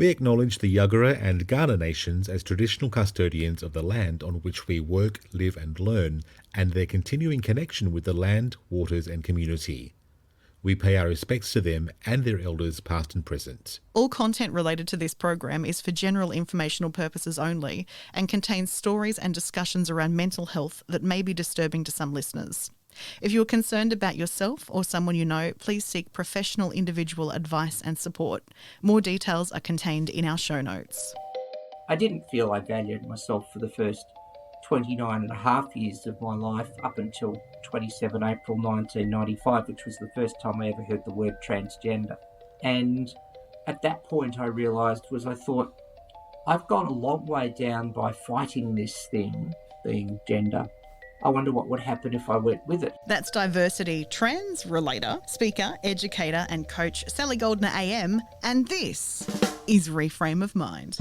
We acknowledge the Yagara and Kaurna nations as traditional custodians of the land on which we work, live and learn, and their continuing connection with the land, waters and community. We pay our respects to them and their elders past and present. All content related to this program is for general informational purposes only and contains stories and discussions around mental health that may be disturbing to some listeners. If you are concerned about yourself or someone you know, please seek professional individual advice and support. More details are contained in our show notes. I didn't feel I valued myself for the first 29 and a half years of my life up until 27 April 1995, which was the first time I ever heard the word transgender. And at that point I realised I thought, I've gone a long way down by fighting this thing, being gender. I wonder what would happen if I went with it. That's diversity trans re-lator, speaker, educator and coach Sally Goldner AM, and this is Reframe of Mind.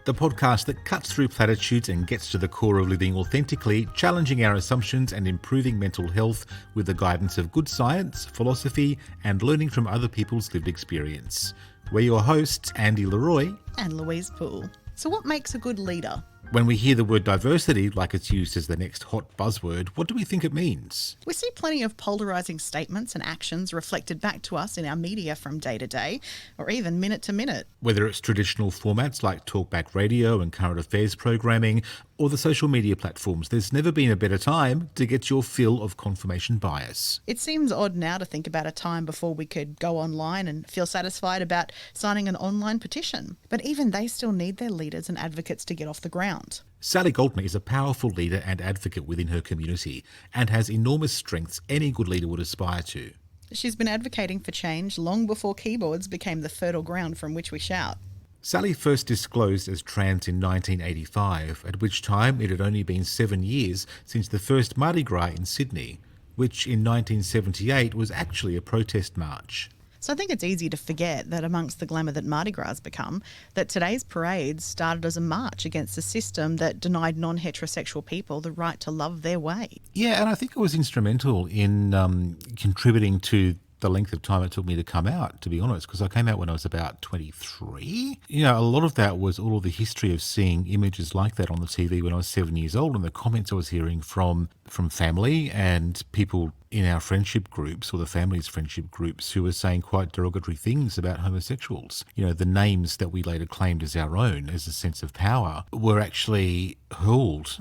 The podcast that cuts through platitudes and gets to the core of living authentically, challenging our assumptions and improving mental health with the guidance of good science, philosophy and learning from other people's lived experience. We're your hosts, Andy Leroy and Louise Poole. So what makes a good leader? When we hear the word diversity like it's used as the next hot buzzword, what do we think it means? We see plenty of polarising statements and actions reflected back to us in our media from day to day, or even minute to minute. Whether it's traditional formats like talkback radio and current affairs programming, or the social media platforms, there's never been a better time to get your fill of confirmation bias. It seems odd now to think about a time before we could go online and feel satisfied about signing an online petition. But even they still need their leaders and advocates to get off the ground. Sally Goldner is a powerful leader and advocate within her community and has enormous strengths any good leader would aspire to. She's been advocating for change long before keyboards became the fertile ground from which we shout. Sally first disclosed as trans in 1985, at which time it had only been 7 years since the first Mardi Gras in Sydney, which in 1978 was actually a protest march. So I think it's easy to forget that amongst the glamour that Mardi Gras has become, that today's parade started as a march against a system that denied non-heterosexual people the right to love their way. Yeah, and I think it was instrumental in contributing to the length of time it took me to come out, to be honest, because I came out when I was about 23. You know, a lot of that was all of the history of seeing images like that on the TV when I was 7 years old, and the comments I was hearing from family and people in our friendship groups, or the family's friendship groups, who were saying quite derogatory things about homosexuals. You know, the names that we later claimed as our own, as a sense of power, were actually hurled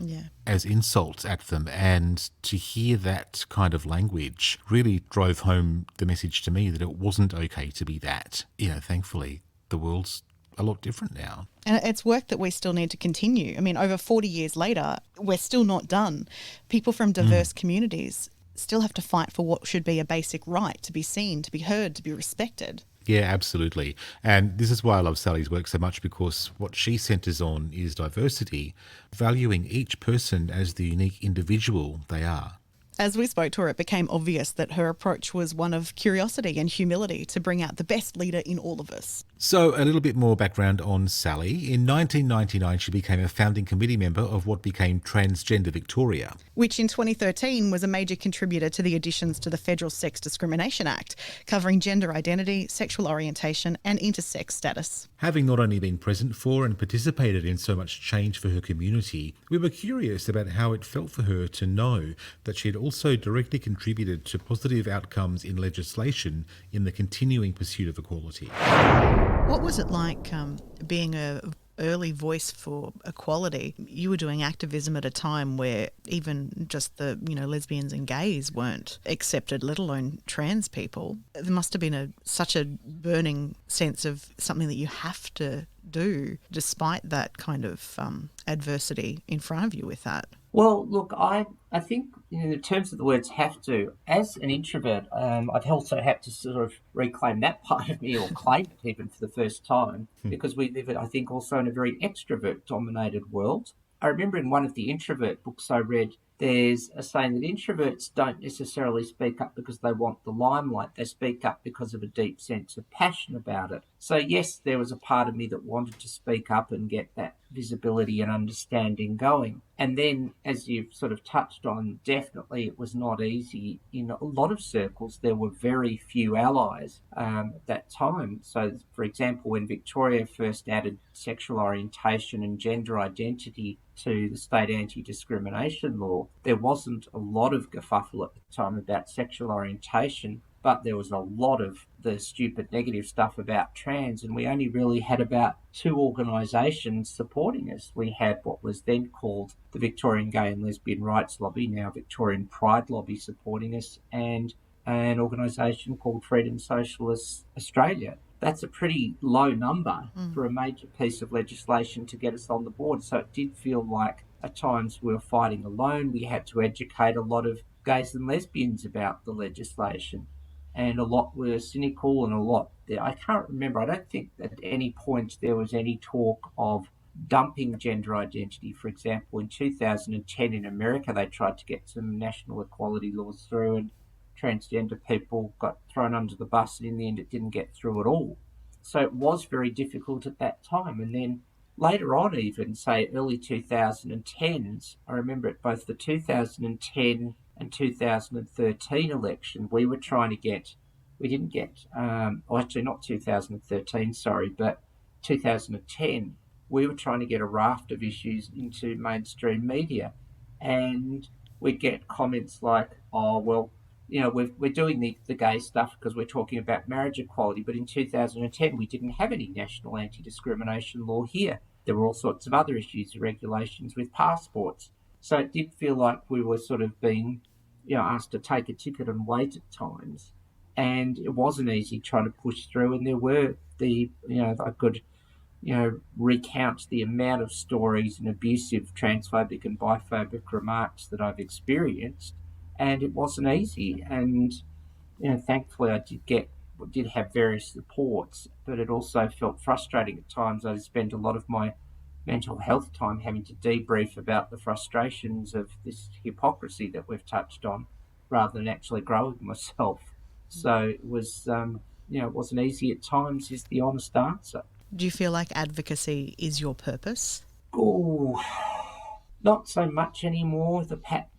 as insults at them. And to hear that kind of language really drove home the message to me that it wasn't okay to be that. You know, thankfully, the world's a lot different now. And it's work that we still need to continue. I mean, over 40 years later, we're still not done. People from diverse communities still have to fight for what should be a basic right, to be seen, to be heard, to be respected. Yeah, absolutely. And this is why I love Sally's work so much, because what she centres on is diversity, valuing each person as the unique individual they are. As we spoke to her, it became obvious that her approach was one of curiosity and humility to bring out the best leader in all of us. So a little bit more background on Sally. In 1999, she became a founding committee member of what became Transgender Victoria, which in 2013 was a major contributor to the additions to the Federal Sex Discrimination Act, covering gender identity, sexual orientation and intersex status. Having not only been present for and participated in so much change for her community, we were curious about how it felt for her to know that she had also directly contributed to positive outcomes in legislation in the continuing pursuit of equality. What was it like being an early voice for equality? You were doing activism at a time where even just the lesbians and gays weren't accepted, let alone trans people. There must have been such a burning sense of something that you have to do despite that kind of adversity in front of you with that. Well, look, I think in terms of the words have to, as an introvert, I've also had to sort of reclaim that part of me, or claim it even for the first time, because we live, I think, also in a very extrovert-dominated world. I remember in one of the introvert books I read, there's a saying that introverts don't necessarily speak up because they want the limelight. They speak up because of a deep sense of passion about it. So yes, there was a part of me that wanted to speak up and get that visibility and understanding going. And then, as you've sort of touched on, definitely it was not easy. In a lot of circles, there were very few allies at that time. So, for example, when Victoria first added sexual orientation and gender identity to the state anti-discrimination law, there wasn't a lot of kerfuffle at the time about sexual orientation, but there was a lot of the stupid negative stuff about trans, and we only really had about 2 organisations supporting us. We had what was then called the Victorian Gay and Lesbian Rights Lobby, now Victorian Pride Lobby, supporting us, and an organisation called Freedom Socialists Australia. That's a pretty low number for a major piece of legislation to get us on the board. So it did feel like at times we were fighting alone. We had to educate a lot of gays and lesbians about the legislation. And a lot were cynical and a lot there. I can't remember. I don't think at any point there was any talk of dumping gender identity. For example, in 2010 in America, they tried to get some national equality laws through, and transgender people got thrown under the bus, and in the end it didn't get through at all. So it was very difficult at that time. And then later on, even say early 2010s, I remember at both the 2010 and 2013 election, we were trying to get, we didn't get, actually not 2013, sorry, but 2010, we were trying to get a raft of issues into mainstream media. And we'd get comments like, oh, well, you know, we're doing the gay stuff because we're talking about marriage equality, but in 2010 we didn't have any national anti-discrimination law here. There were all sorts of other issues and regulations with passports. So it did feel like we were sort of being, you know, asked to take a ticket and wait at times. And it wasn't easy trying to push through. And there were I could, recount the amount of stories and abusive transphobic and biphobic remarks that I've experienced. And it wasn't easy. And, thankfully I did have various supports, but it also felt frustrating at times. I spent a lot of my mental health time having to debrief about the frustrations of this hypocrisy that we've touched on, rather than actually growing myself. So it was, it wasn't easy at times, is the honest answer. Do you feel like advocacy is your purpose? Oh, not so much anymore.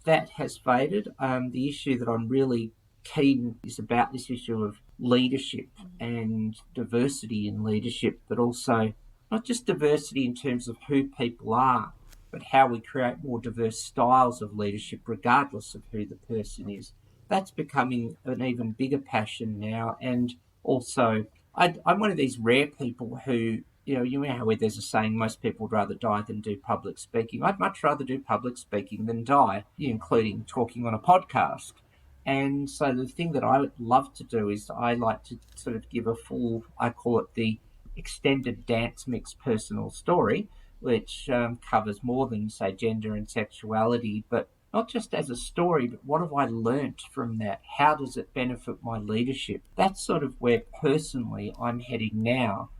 That has faded. The issue that I'm really keen is about this issue of leadership and diversity in leadership, but also not just diversity in terms of who people are, but how we create more diverse styles of leadership regardless of who the person is. That's becoming an even bigger passion now. And also, I'm one of these rare people who, you know how where there's a saying, most people would rather die than do public speaking. I'd much rather do public speaking than die, including talking on a podcast. And so the thing that I would love to do is I like to sort of give a full, I call it the extended dance mix personal story, which covers more than, say, gender and sexuality, but not just as a story, but what have I learnt from that? How does it benefit my leadership? That's sort of where personally I'm heading now,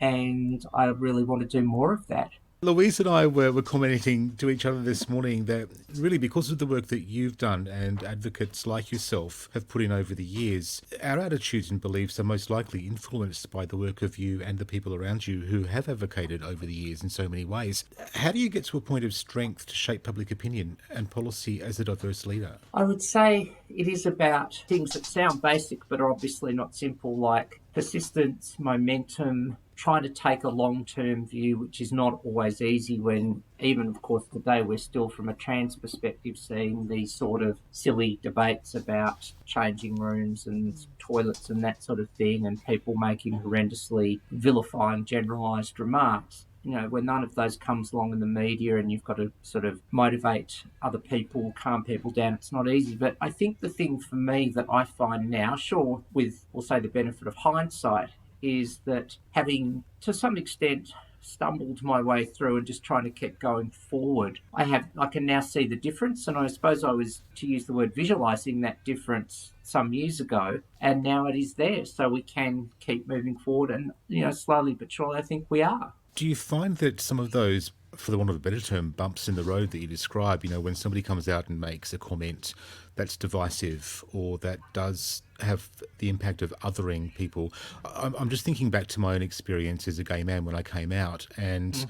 and I really want to do more of that. Louise and I were commenting to each other this morning that really because of the work that you've done and advocates like yourself have put in over the years, our attitudes and beliefs are most likely influenced by the work of you and the people around you who have advocated over the years in so many ways. How do you get to a point of strength to shape public opinion and policy as a diverse leader? I would say it is about things that sound basic but are obviously not simple, like persistence, momentum, trying to take a long-term view, which is not always easy when, even of course today, we're still from a trans perspective seeing these sort of silly debates about changing rooms and toilets and that sort of thing, and people making horrendously vilifying generalised remarks. When none of those comes along in the media and you've got to sort of motivate other people, calm people down, it's not easy. But I think the thing for me that I find now, sure, with, we'll say, the benefit of hindsight, is that having, to some extent, stumbled my way through and just trying to keep going forward, I can now see the difference. And I suppose I was, to use the word, visualising that difference some years ago, and now it is there. So we can keep moving forward, and, slowly but surely I think we are. Do you find that some of those, for the want of a better term, bumps in the road that you describe, when somebody comes out and makes a comment that's divisive or that does have the impact of othering people? I'm just thinking back to my own experience as a gay man when I came out, and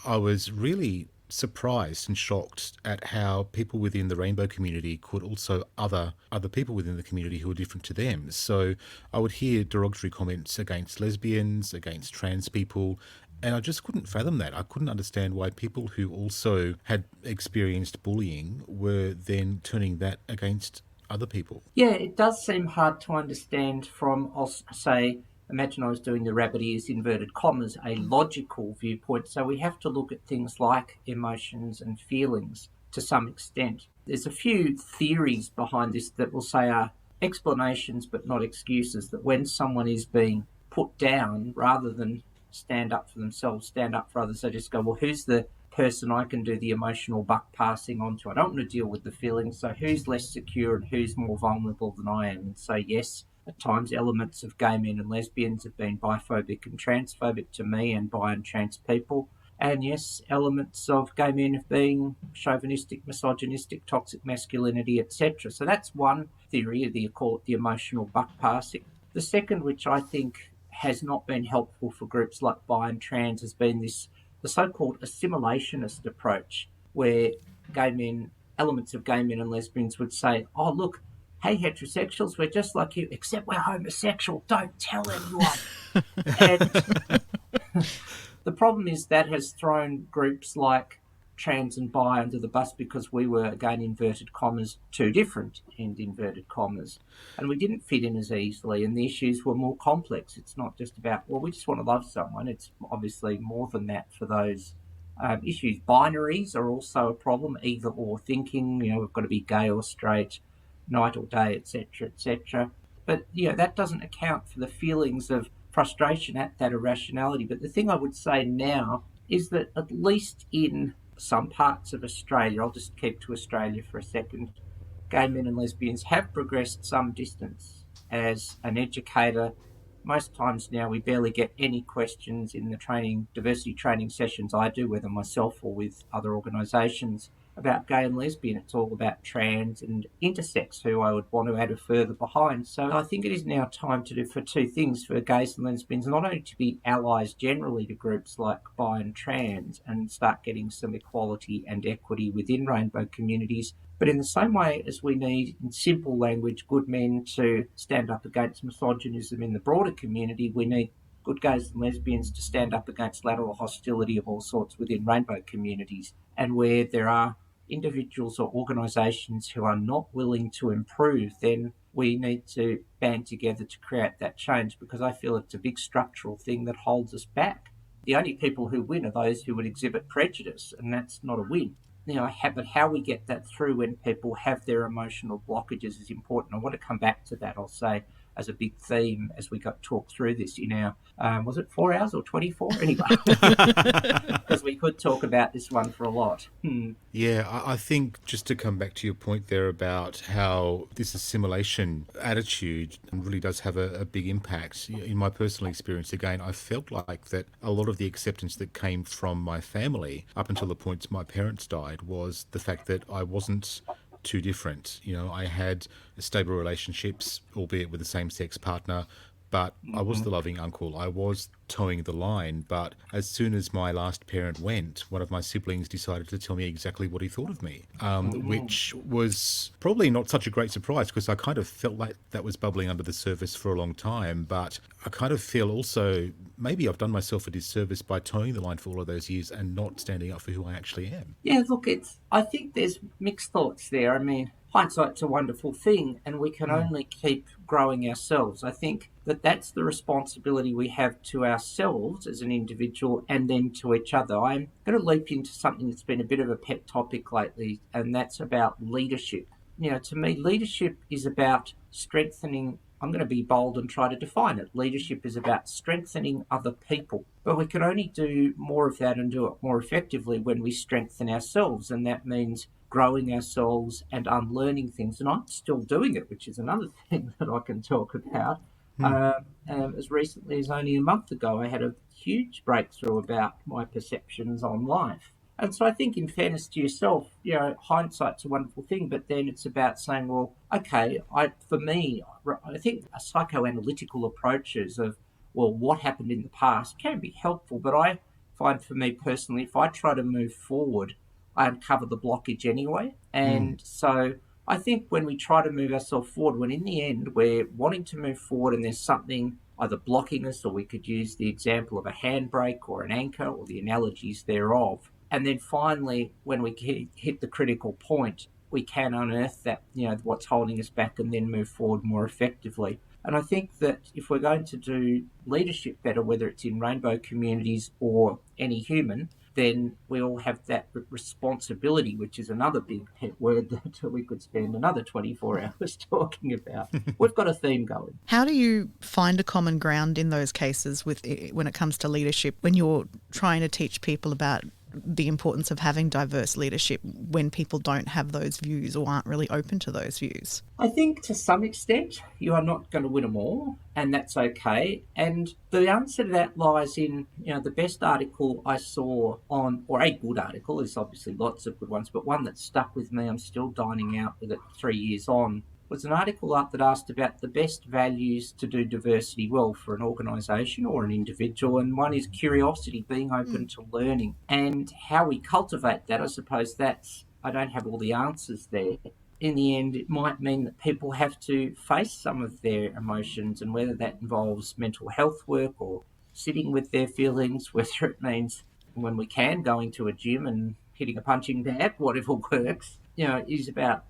I was really surprised and shocked at how people within the rainbow community could also other people within the community who are different to them. So I would hear derogatory comments against lesbians, against trans people, and I just couldn't fathom that. I couldn't understand why people who also had experienced bullying were then turning that against other people. Yeah, it does seem hard to understand from, I'll say, imagine I was doing the rabbit ears inverted commas, a logical viewpoint. So we have to look at things like emotions and feelings to some extent. There's a few theories behind this that will say are explanations but not excuses, that when someone is being put down, rather than stand up for themselves, stand up for others, they just go, well, who's the person I can do the emotional buck passing on to? I don't want to deal with the feelings, so who's less secure and who's more vulnerable than I am? And so, yes, at times elements of gay men and lesbians have been biphobic and transphobic to me and bi and trans people. And yes, elements of gay men have been chauvinistic, misogynistic, toxic masculinity, etc. So that's one theory, you call it the emotional buck passing. The second, which I think has not been helpful for groups like bi and trans, has been the so-called assimilationist approach, where elements of gay men and lesbians would say, oh, look, hey, heterosexuals, we're just like you, except we're homosexual. Don't tell anyone. And the problem is that has thrown groups like trans and bi under the bus, because we were, again, inverted commas, too different, end inverted commas. And we didn't fit in as easily, and the issues were more complex. It's not just about, well, we just want to love someone. It's obviously more than that for those issues. Binaries are also a problem, either or thinking, we've got to be gay or straight, night or day, etc., etc. But, that doesn't account for the feelings of frustration at that irrationality. But the thing I would say now is that, at least in some parts of Australia, I'll just keep to Australia for a second, gay men and lesbians have progressed some distance. As an educator, most times now we barely get any questions in the diversity training sessions I do, whether myself or with other organisations, about gay and lesbian. It's all about trans and intersex, who I would want to add a further behind. So I think it is now time to do for two things for gays and lesbians, not only to be allies generally to groups like bi and trans and start getting some equality and equity within rainbow communities, but in the same way as we need, in simple language, good men to stand up against misogynism in the broader community, we need good gays and lesbians to stand up against lateral hostility of all sorts within rainbow communities. And where there are individuals or organisations who are not willing to improve, then we need to band together to create that change, because I feel it's a big structural thing that holds us back. The only people who win are those who would exhibit prejudice, and that's not a win. But how we get that through when people have their emotional blockages is important. I want to come back to that, I'll say, as a big theme as we talk through this in our, was it 4 hours or 24? Anyway, because we could talk about this one for a lot. Yeah, I think just to come back to your point there about how this assimilation attitude really does have a big impact. In my personal experience, again, I felt like that a lot of the acceptance that came from my family up until the point my parents died was the fact that I wasn't too different. I had stable relationships, albeit with the same-sex partner, but I was the loving uncle. I was towing the line. But as soon as my last parent went, one of my siblings decided to tell me exactly what he thought of me, which was probably not such a great surprise, because I kind of felt like that was bubbling under the surface for a long time. But I kind of feel also maybe I've done myself a disservice by towing the line for all of those years and not standing up for who I actually am. Yeah, look, I think there's mixed thoughts there. I mean, hindsight's a wonderful thing, and we can only keep growing ourselves. I think that's the responsibility we have to ourselves as an individual and then to each other. I'm going to leap into something that's been a bit of a pet topic lately, and that's about leadership. To me, leadership is about strengthening. I'm going to be bold and try to define it. Leadership is about strengthening other people. But we can only do more of that and do it more effectively when we strengthen ourselves. And that means growing ourselves and unlearning things. And I'm still doing it, which is another thing that I can talk about. As recently as only a month ago, I had a huge breakthrough about my perceptions on life. And so I think, in fairness to yourself, hindsight's a wonderful thing, but then it's about saying, well, okay, I think psychoanalytical approaches of, well, what happened in the past can be helpful, but I find for me personally, if I try to move forward, I uncover the blockage anyway. And so I think when we try to move ourselves forward, when in the end we're wanting to move forward and there's something either blocking us, or we could use the example of a handbrake or an anchor or the analogies thereof. And then finally, when we hit the critical point, we can unearth that, what's holding us back, and then move forward more effectively. And I think that if we're going to do leadership better, whether it's in rainbow communities or any human, then we all have that responsibility, which is another big pet word that we could spend another 24 hours talking about. We've got a theme going. How do you find a common ground in those cases when it comes to leadership, when you're trying to teach people about the importance of having diverse leadership when people don't have those views or aren't really open to those views? I think to some extent you are not going to win them all, and that's okay. And the answer to that lies in, the best article I saw or a good article, there's obviously lots of good ones, but one that stuck with me, I'm still dining out with it 3 years on, was an article up that asked about the best values to do diversity well for an organisation or an individual. And one is curiosity, being open to learning. And how we cultivate that, I suppose I don't have all the answers there. In the end, it might mean that people have to face some of their emotions, and whether that involves mental health work or sitting with their feelings, whether it means, when we can, going to a gym and hitting a punching bag, whatever works, is about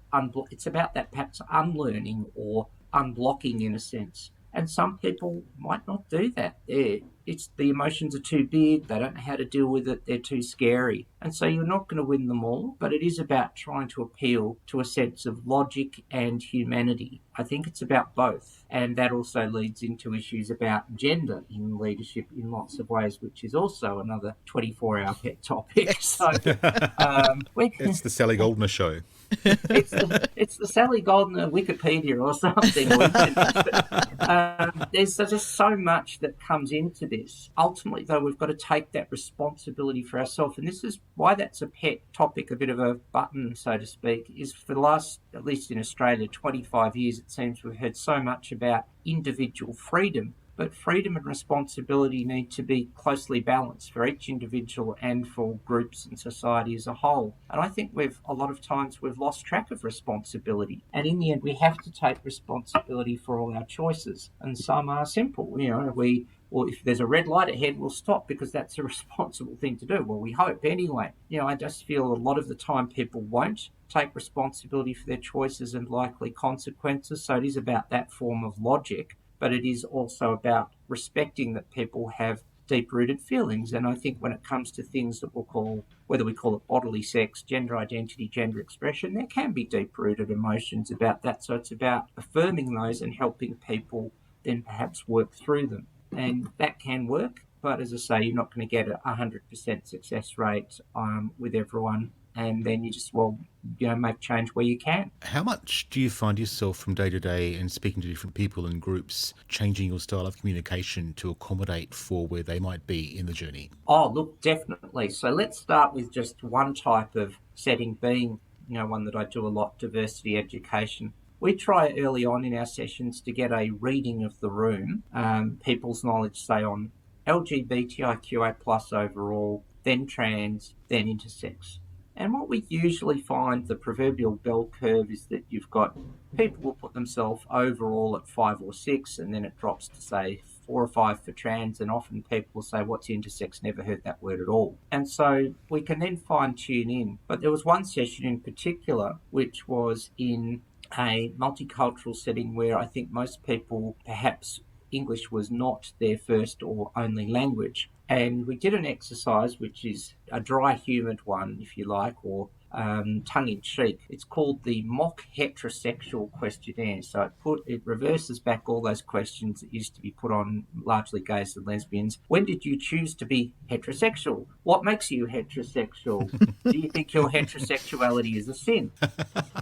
it's about that perhaps unlearning or unblocking in a sense. And some people might not do that. The emotions are too big, they don't know how to deal with it, they're too scary. And so you're not going to win them all, but it is about trying to appeal to a sense of logic and humanity. I think it's about both. And that also leads into issues about gender in leadership in lots of ways, which is also another 24-hour pet topic. Yes. So, it's the Sally Goldner show. It's the Sally Goldner Wikipedia or something. There's just so much that comes into this. Ultimately, though, we've got to take that responsibility for ourselves. And this is why that's a pet topic, a bit of a button, so to speak, is for the last, at least in Australia, 25 years, it seems we've heard so much about individual freedom. But freedom and responsibility need to be closely balanced for each individual and for groups and society as a whole. And I think a lot of times we've lost track of responsibility. And in the end, we have to take responsibility for all our choices. And some are simple. If there's a red light ahead, we'll stop because that's a responsible thing to do. Well, we hope anyway. I just feel a lot of the time people won't take responsibility for their choices and likely consequences. So it is about that form of logic. But it is also about respecting that people have deep-rooted feelings. And I think when it comes to things that we'll call, whether we call it bodily sex, gender identity, gender expression, there can be deep-rooted emotions about that. So it's about affirming those and helping people then perhaps work through them. And that can work. But as I say, you're not going to get a 100% success rate with everyone. And then you just, make change where you can. How much do you find yourself from day to day and speaking to different people and groups changing your style of communication to accommodate for where they might be in the journey? Oh, look, definitely. So let's start with just one type of setting being, one that I do a lot, diversity education. We try early on in our sessions to get a reading of the room, people's knowledge, say, on LGBTIQA+ overall, then trans, then intersex. And what we usually find, the proverbial bell curve, is that you've got people will put themselves overall at 5 or 6, and then it drops to, say, 4 or 5 for trans, and often people will say, what's intersex? Never heard that word at all. And so we can then fine-tune in. But there was one session in particular which was in a multicultural setting where I think most people, perhaps English was not their first or only language. And we did an exercise, which is a dry, humid one, if you like, or tongue-in-cheek. It's called the mock heterosexual questionnaire. So it reverses back all those questions that used to be put on largely gays and lesbians. When did you choose to be heterosexual? What makes you heterosexual? Do you think your heterosexuality is a sin?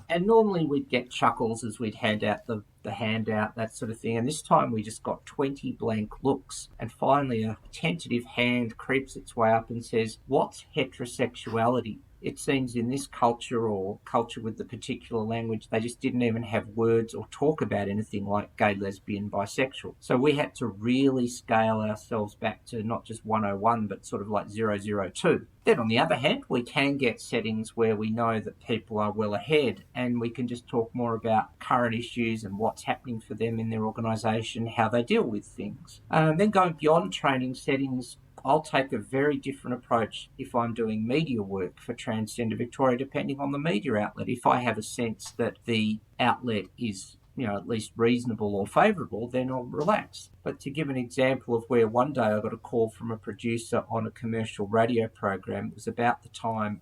And normally we'd get chuckles as we'd hand out the handout, that sort of thing. And this time we just got 20 blank looks. And finally a tentative hand creeps its way up and says, what's heterosexuality? It seems in this culture or culture with the particular language, they just didn't even have words or talk about anything like gay, lesbian, bisexual. So we had to really scale ourselves back to not just 101, but sort of like 002. Then on the other hand, we can get settings where we know that people are well ahead and we can just talk more about current issues and what's happening for them in their organisation, how they deal with things. Then going beyond training settings, I'll take a very different approach if I'm doing media work for Transgender Victoria, depending on the media outlet. If I have a sense that the outlet is, at least reasonable or favourable, then I'll relax. But to give an example of where one day I got a call from a producer on a commercial radio program, it was about the time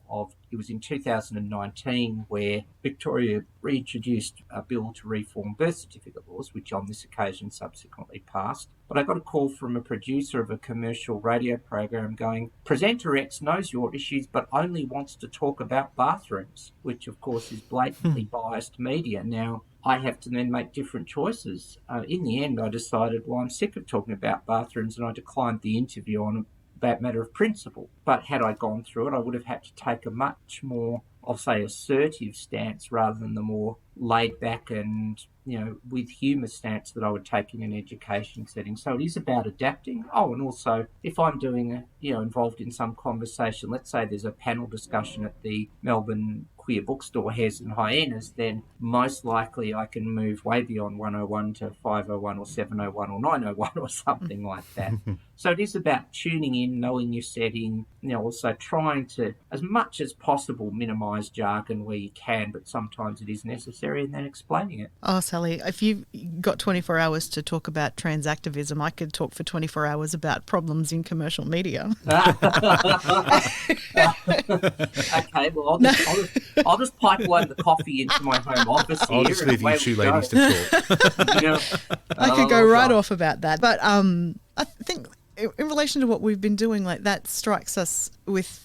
it was in 2019, where Victoria reintroduced a bill to reform birth certificate laws, which on this occasion subsequently passed. But I got a call from a producer of a commercial radio program going, Presenter X knows your issues but only wants to talk about bathrooms, which of course is blatantly biased media. Now, I have to then make different choices. In the end, I decided, well, I'm sick of talking about bathrooms, and I declined the interview on that matter of principle. But had I gone through it, I would have had to take a much more, I'll say, assertive stance rather than the more laid back and, with humour stance that I would take in an education setting. So it is about adapting. Oh, and also if I'm doing, involved in some conversation, let's say there's a panel discussion at the Melbourne Queer Bookstore, Hares and Hyenas, then most likely I can move way beyond 101 to 501 or 701 or 901 or something like that. So it is about tuning in, knowing your setting, also trying to, as much as possible, minimise jargon where you can, but sometimes it is necessary, and then explaining it. Oh, Sally, if you've got 24 hours to talk about trans activism, I could talk for 24 hours about problems in commercial media. Okay, well, I'll just pipeline the coffee into my home office here. I'll just leave you two ladies to talk. I could go right off about that. But I think in relation to what we've been doing, like that strikes us with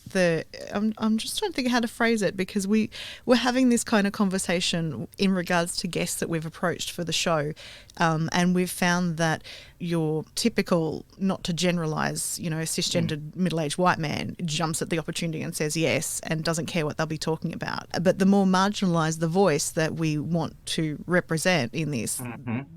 I'm just trying to think how to phrase it, because we're having this kind of conversation in regards to guests that we've approached for the show, and we've found that your typical, not to generalise, cisgendered middle-aged white man jumps at the opportunity and says yes and doesn't care what they'll be talking about. But the more marginalised the voice that we want to represent in this,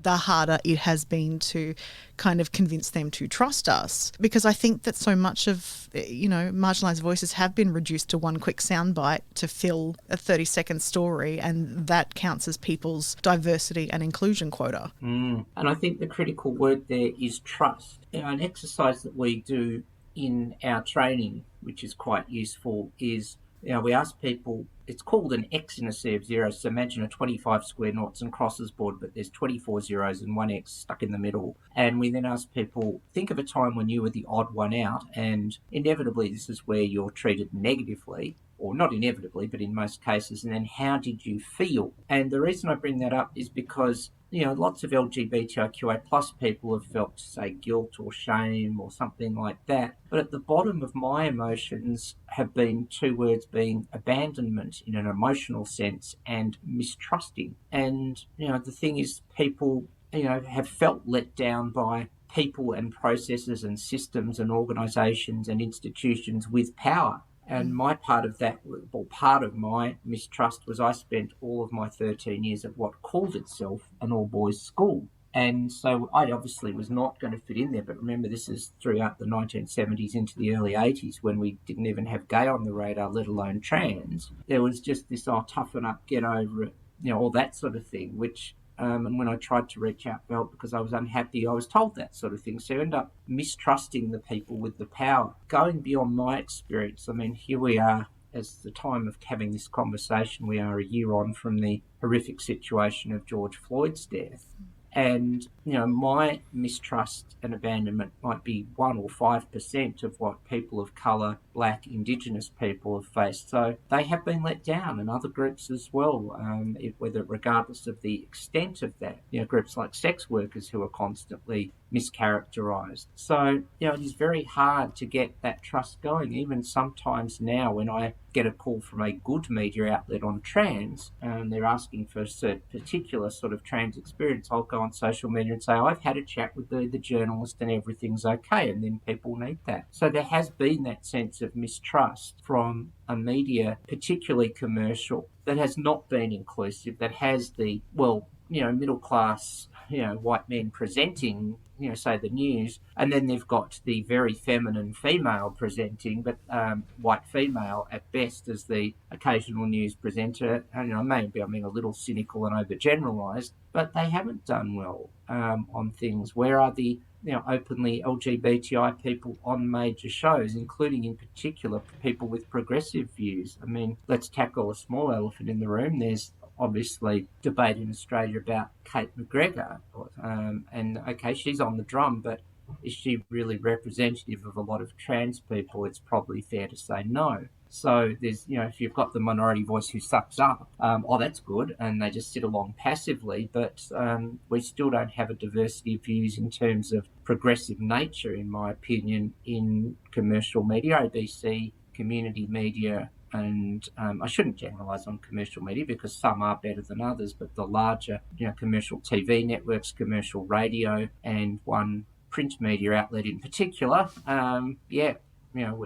the harder it has been to kind of convince them to trust us, because I think that so much of marginalised voices have been reduced to one quick soundbite to fill a 30-second story, and that counts as people's diversity and inclusion quota. And I think the critical word there is trust. An exercise that we do in our training, which is quite useful, is we ask people, it's called an X in a sea of zeros. So imagine a 25 square noughts and crosses board, but there's 24 zeros and one X stuck in the middle. And we then ask people, think of a time when you were the odd one out, and inevitably this is where you're treated negatively, or not inevitably, but in most cases. And then how did you feel? And the reason I bring that up is because lots of LGBTIQA plus people have felt, say, guilt or shame or something like that. But at the bottom of my emotions have been two words being abandonment in an emotional sense and mistrusting. And, the thing is, people, have felt let down by people and processes and systems and organisations and institutions with power. And my part of that, or part of my mistrust, was I spent all of my 13 years at what called itself an all-boys school. And so I obviously was not going to fit in there. But remember, this is throughout the 1970s into the early 80s, when we didn't even have gay on the radar, let alone trans. There was just this, toughen up, get over it, all that sort of thing, which... and when I tried to reach out for help because I was unhappy, I was told that sort of thing. So you end up mistrusting the people with the power. Going beyond my experience, here we are, as the time of having this conversation, we are a year on from the horrific situation of George Floyd's death. And my mistrust and abandonment might be 1 or 5% of what people of colour, Black, Indigenous people have faced. So they have been let down, and other groups as well, whether regardless of the extent of that. Groups like sex workers who are constantly mischaracterised. So, it is very hard to get that trust going. Even sometimes now when I get a call from a good media outlet on trans, and they're asking for a particular sort of trans experience, I'll go on social media and say, I've had a chat with the journalist and everything's okay, and then people need that. So there has been that sense of mistrust from a media, particularly commercial, that has not been inclusive, that has the, middle class, white men presenting, say the news, and then they've got the very feminine female presenting, but white female at best as the occasional news presenter. And maybe I'm being a little cynical and overgeneralised, but they haven't done well on things. Where are the openly LGBTI people on major shows, including in particular people with progressive views? I mean, let's tackle a small elephant in the room. There's obviously debate in Australia about Kate McGregor, and okay, she's on the drum, but is she really representative of a lot of trans people? It's probably fair to say no. So there's, if you've got the minority voice who sucks up, that's good, and they just sit along passively, but we still don't have a diversity of views in terms of progressive nature, in my opinion, in commercial media, ABC, community media, and I shouldn't generalise on commercial media because some are better than others, but the larger, commercial TV networks, commercial radio, and one print media outlet in particular,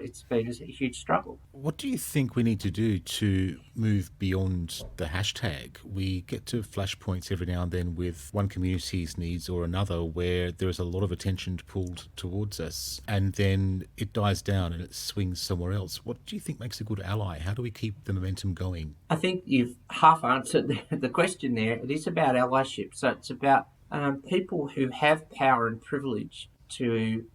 it's been a huge struggle. What do you think we need to do to move beyond the hashtag? We get to flashpoints every now and then with one community's needs or another where there is a lot of attention pulled towards us, and then it dies down and it swings somewhere else. What do you think makes a good ally? How do we keep the momentum going? I think you've half answered the question there. It is about allyship. So it's about people who have power and privilege to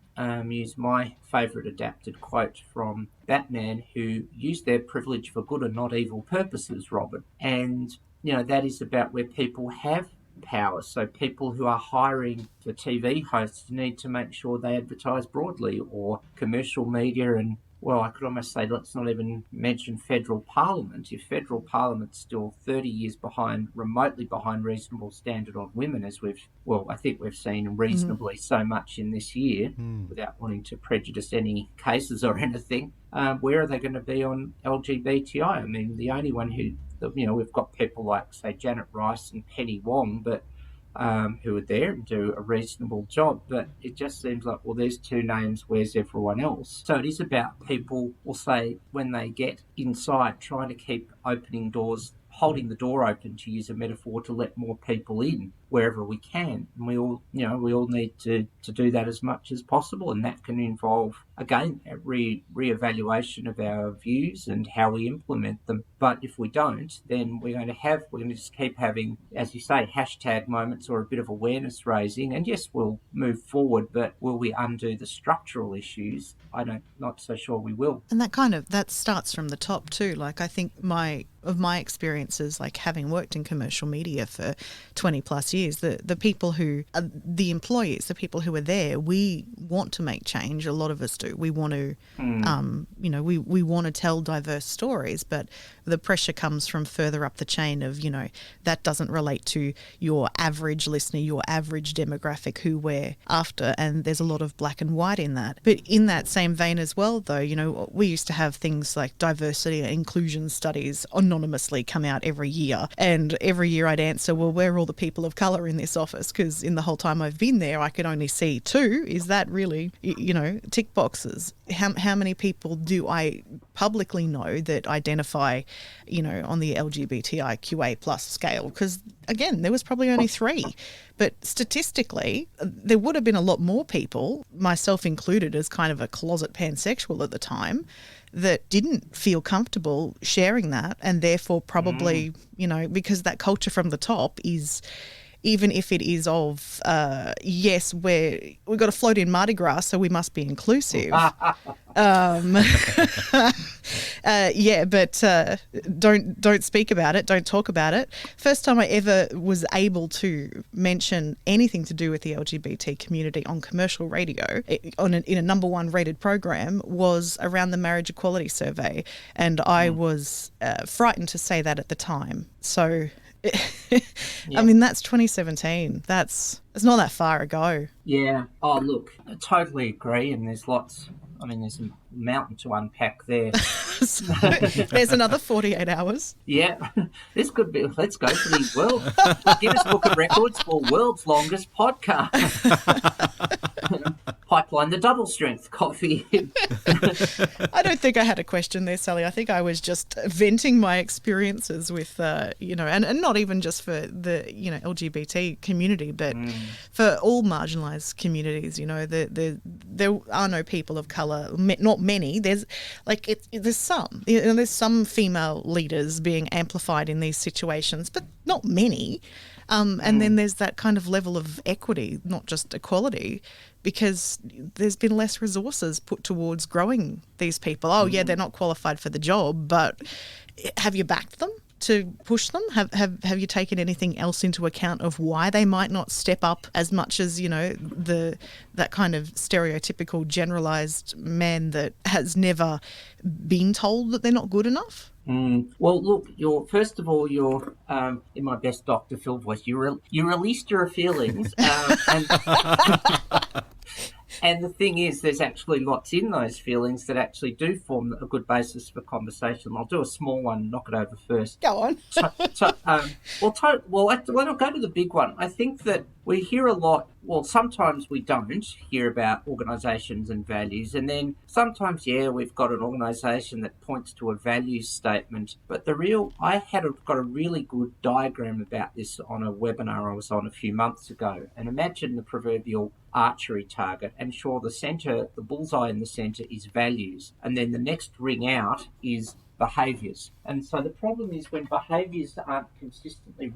use my favourite adapted quote from Batman, who used their privilege for good and not evil purposes, Robin. And, that is about where people have power. So people who are hiring for TV hosts need to make sure they advertise broadly, or commercial media, and I could almost say let's not even mention federal parliament. If federal parliament's still 30 years behind, remotely behind reasonable standard on women, as I think we've seen reasonably so much in this year, without wanting to prejudice any cases or anything, where are they going to be on LGBTI? I mean, the only one who, we've got people like, say, Janet Rice and Penny Wong, but who are there and do a reasonable job, but it just seems like, there's two names, where's everyone else? So it is about people, will say, when they get inside, trying to keep opening doors, holding the door open, to use a metaphor, to let more people in wherever we can. And we all need to do that as much as possible, and that can involve, again, a re-evaluation of our views and how we implement them. But if we don't, then we're going to just keep having, as you say, hashtag moments or a bit of awareness raising, and yes, we'll move forward, but will we undo the structural issues? Not so sure we will. And that starts from the top too. Like, I think my experiences, like having worked in commercial media for 20 plus years, the people who are the employees, the people who are there, we want to make change. A lot of us do. We want to, we want to tell diverse stories, but the pressure comes from further up the chain of, that doesn't relate to your average listener, your average demographic who we're after. And there's a lot of black and white in that. But in that same vein as well, though, we used to have things like diversity and inclusion studies anonymously come out every year. And every year I'd answer, where are all the people of colour in this office? Because in the whole time I've been there, I could only see two. Is that really, tick boxes? How many people do I publicly know that identify, on the LGBTIQA plus scale? Because again, there was probably only 3. But statistically, there would have been a lot more people, myself included as kind of a closet pansexual at the time, that didn't feel comfortable sharing that, and therefore probably, because that culture from the top is even if it is of, yes, we've got to float in Mardi Gras, so we must be inclusive. But don't speak about it. Don't talk about it. First time I ever was able to mention anything to do with the LGBT community on commercial radio in a number one rated program was around the marriage equality survey, and I was frightened to say that at the time. So. I mean, that's 2017. It's not that far ago. Yeah. Oh, look, I totally agree. And there's lots. I mean, there's a mountain to unpack there. So, there's another 48 hours. Yeah, this could be. Let's go for the Guinness Book of Records for world's longest podcast. Pipeline the double strength coffee. I don't think I had a question there, Sally. I think I was just venting my experiences with, and not even just for the, LGBT community, but for all marginalised communities. There are no people of colour, not many. There's some. There's some female leaders being amplified in these situations, but not many. And then there's that kind of level of equity, not just equality, because there's been less resources put towards growing these people. Oh, yeah, they're not qualified for the job, but have you backed them to push them? Have you taken anything else into account of why they might not step up as much as, that kind of stereotypical generalised man that has never been told that they're not good enough? Well, look, first of all, you're in my best Dr. Phil voice. You released your feelings, and the thing is, there's actually lots in those feelings that actually do form a good basis for conversation. I'll do a small one, knock it over first. Go on. I'll go to the big one. I think that we hear a lot. Well, sometimes we don't hear about organisations and values, and then sometimes, we've got an organisation that points to a values statement. But I got a really good diagram about this on a webinar I was on a few months ago. And imagine the proverbial archery target, and sure, the bullseye in the centre is values, and then the next ring out is behaviours. And so the problem is when behaviours aren't consistently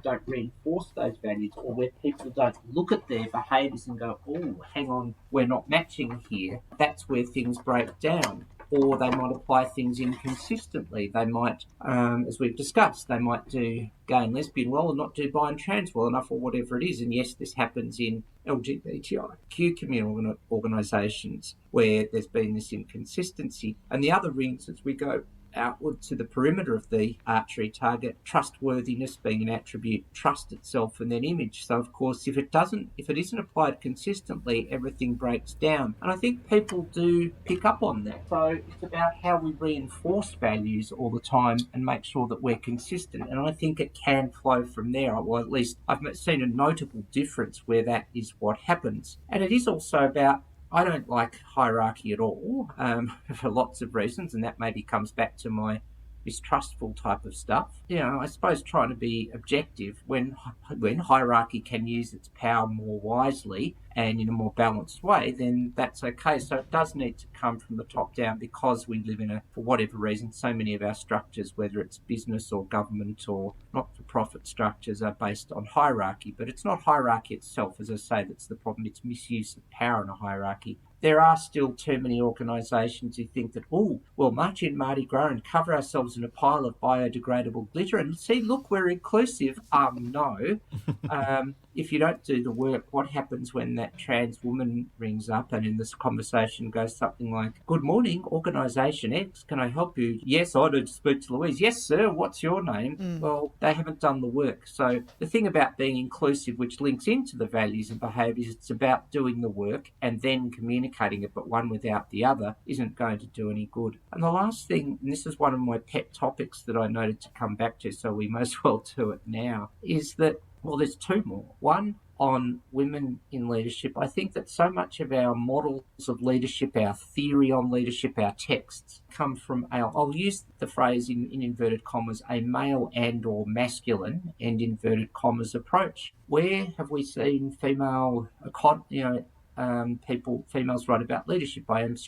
don't reinforce those values, or where people don't look at their behaviours and go, oh, hang on, we're not matching here, that's where things break down. Or they might apply things inconsistently. They might, as we've discussed, they might do gay and lesbian well and not do bi and trans well enough, or whatever it is. And yes, this happens in LGBTIQ community organisations where there's been this inconsistency. And the other rings, as we go outward to the perimeter of the archery target, trustworthiness being an attribute, trust itself, and then image. So of course, if it isn't applied consistently, everything breaks down. And I think people do pick up on that. So it's about how we reinforce values all the time and make sure that we're consistent. And I think it can flow from there. Well, at least I've seen a notable difference where that is what happens. And it is also about, I don't like hierarchy at all, for lots of reasons, and that maybe comes back to my mistrustful type of stuff. I suppose trying to be objective when hierarchy can use its power more wisely and in a more balanced way, then that's okay. So it does need to come from the top down, because we live for whatever reason, so many of our structures, whether it's business or government or not-for-profit structures, are based on hierarchy. But it's not hierarchy itself, as I say, that's the problem. It's misuse of power in a hierarchy. There are still too many organisations who think that, march in Mardi Gras and cover ourselves in a pile of biodegradable glitter and see, look, we're inclusive. No. If you don't do the work, what happens when that trans woman rings up and in this conversation goes something like, good morning, organisation X, can I help you? Yes, I need to speak to Louise. Yes, sir, what's your name? Well, they haven't done the work. So the thing about being inclusive, which links into the values and behaviours, it's about doing the work and then communicating it, but one without the other isn't going to do any good. And the last thing, and this is one of my pet topics that I noted to come back to, so we may as well do it now, is that, well, there's two more. One, on women in leadership. I think that so much of our models of leadership, our theory on leadership, our texts come from I'll use the phrase in inverted commas, a male and or masculine and inverted commas approach. Where have we seen females write about leadership?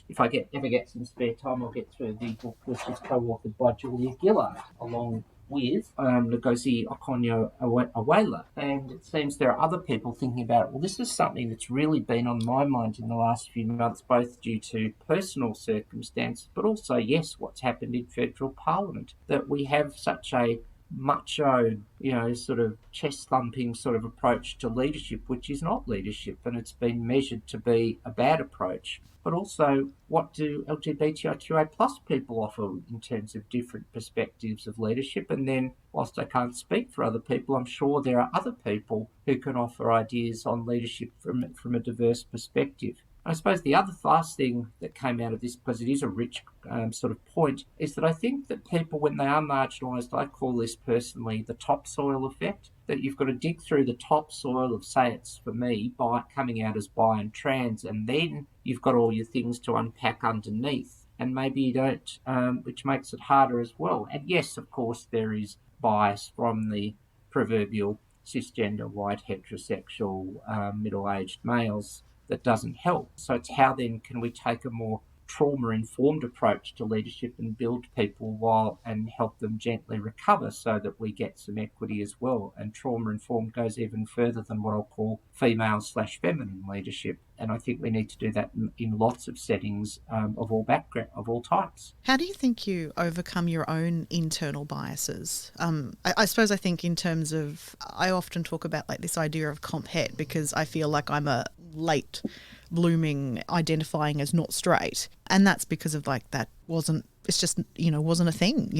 If I ever get some spare time, I'll get through the book which is co-authored by Julia Gillard, along with Ngozi Okonjo-Iweala, and it seems there are other people thinking about it. Well, this is something that's really been on my mind in the last few months, both due to personal circumstances, but also, yes, what's happened in federal parliament, that we have such a macho, sort of chest-thumping sort of approach to leadership, which is not leadership, and it's been measured to be a bad approach. But also, what do LGBTIQA plus people offer in terms of different perspectives of leadership? And then, whilst I can't speak for other people, I'm sure there are other people who can offer ideas on leadership from a diverse perspective. I suppose the other last thing that came out of this, because it is a rich sort of point, is that I think that people, when they are marginalised, I call this personally the topsoil effect, that you've got to dig through the topsoil of, say it's for me, by coming out as bi and trans, and then you've got all your things to unpack underneath, and maybe you don't, which makes it harder as well. And yes, of course, there is bias from the proverbial cisgender, white, heterosexual, middle-aged males that doesn't help. So it's how then can we take a more trauma-informed approach to leadership and build people and help them gently recover so that we get some equity as well. And trauma-informed goes even further than what I'll call female/feminine leadership. And I think we need to do that in lots of settings of all background, of all types. How do you think you overcome your own internal biases? I suppose I think in terms of, I often talk about like this idea of comp het, because I feel like I'm a late blooming identifying as not straight, and that's because of like that wasn't a thing.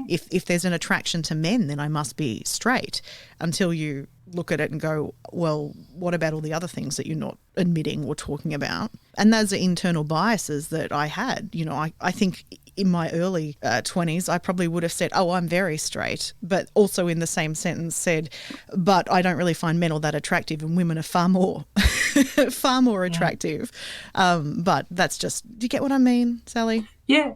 If there's an attraction to men, then I must be straight, until you look at it and go, well, what about all the other things that you're not admitting or talking about? And those are internal biases that I had. I think in my early 20s, I probably would have said, oh, I'm very straight, but also in the same sentence said, but I don't really find men all that attractive, and women are far more attractive. But that's just, do you get what I mean, Sally? Yeah.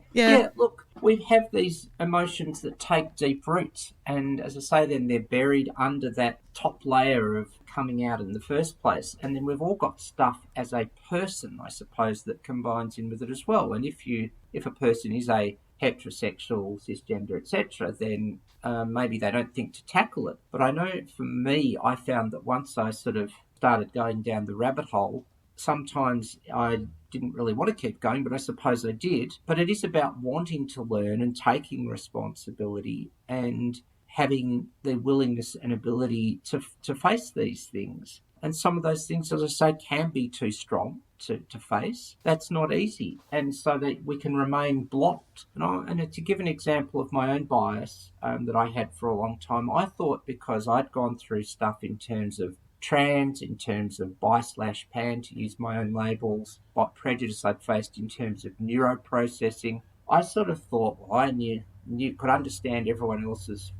Look, we have these emotions that take deep roots, and as I say, then they're buried under that top layer of coming out in the first place, and then we've all got stuff as a person, I suppose, that combines in with it as well. And if a person is a heterosexual, cisgender, etc., then maybe they don't think to tackle it. But I know for me, I found that once I sort of started going down the rabbit hole, sometimes I didn't really want to keep going, but I suppose I did. But it is about wanting to learn and taking responsibility and having the willingness and ability to face these things. And some of those things, as I say, can be too strong to face. That's not easy. And so that we can remain blocked. And to give an example of my own bias that I had for a long time, I thought because I'd gone through stuff in terms of trans, in terms of bi/pan, to use my own labels, what prejudice I'd faced in terms of neuroprocessing, I sort of thought, well, I could understand everyone else's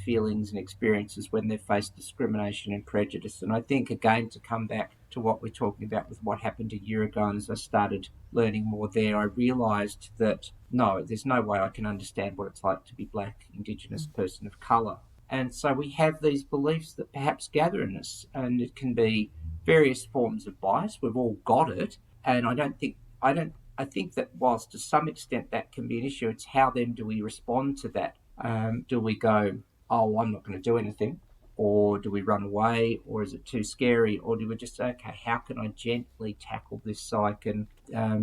feelings and experiences when they face discrimination and prejudice. And I think, again, to come back to what we're talking about with what happened a year ago, and as I started learning more there, I realised that, no, there's no way I can understand what it's like to be Black, Indigenous, person of colour. And so we have these beliefs that perhaps gather in us, and it can be various forms of bias. We've all got it. And I think that whilst to some extent that can be an issue, it's how then do we respond to that? Do we go, oh, I'm not going to do anything? Or do we run away? Or is it too scary? Or do we just say, okay, how can I gently tackle this so I can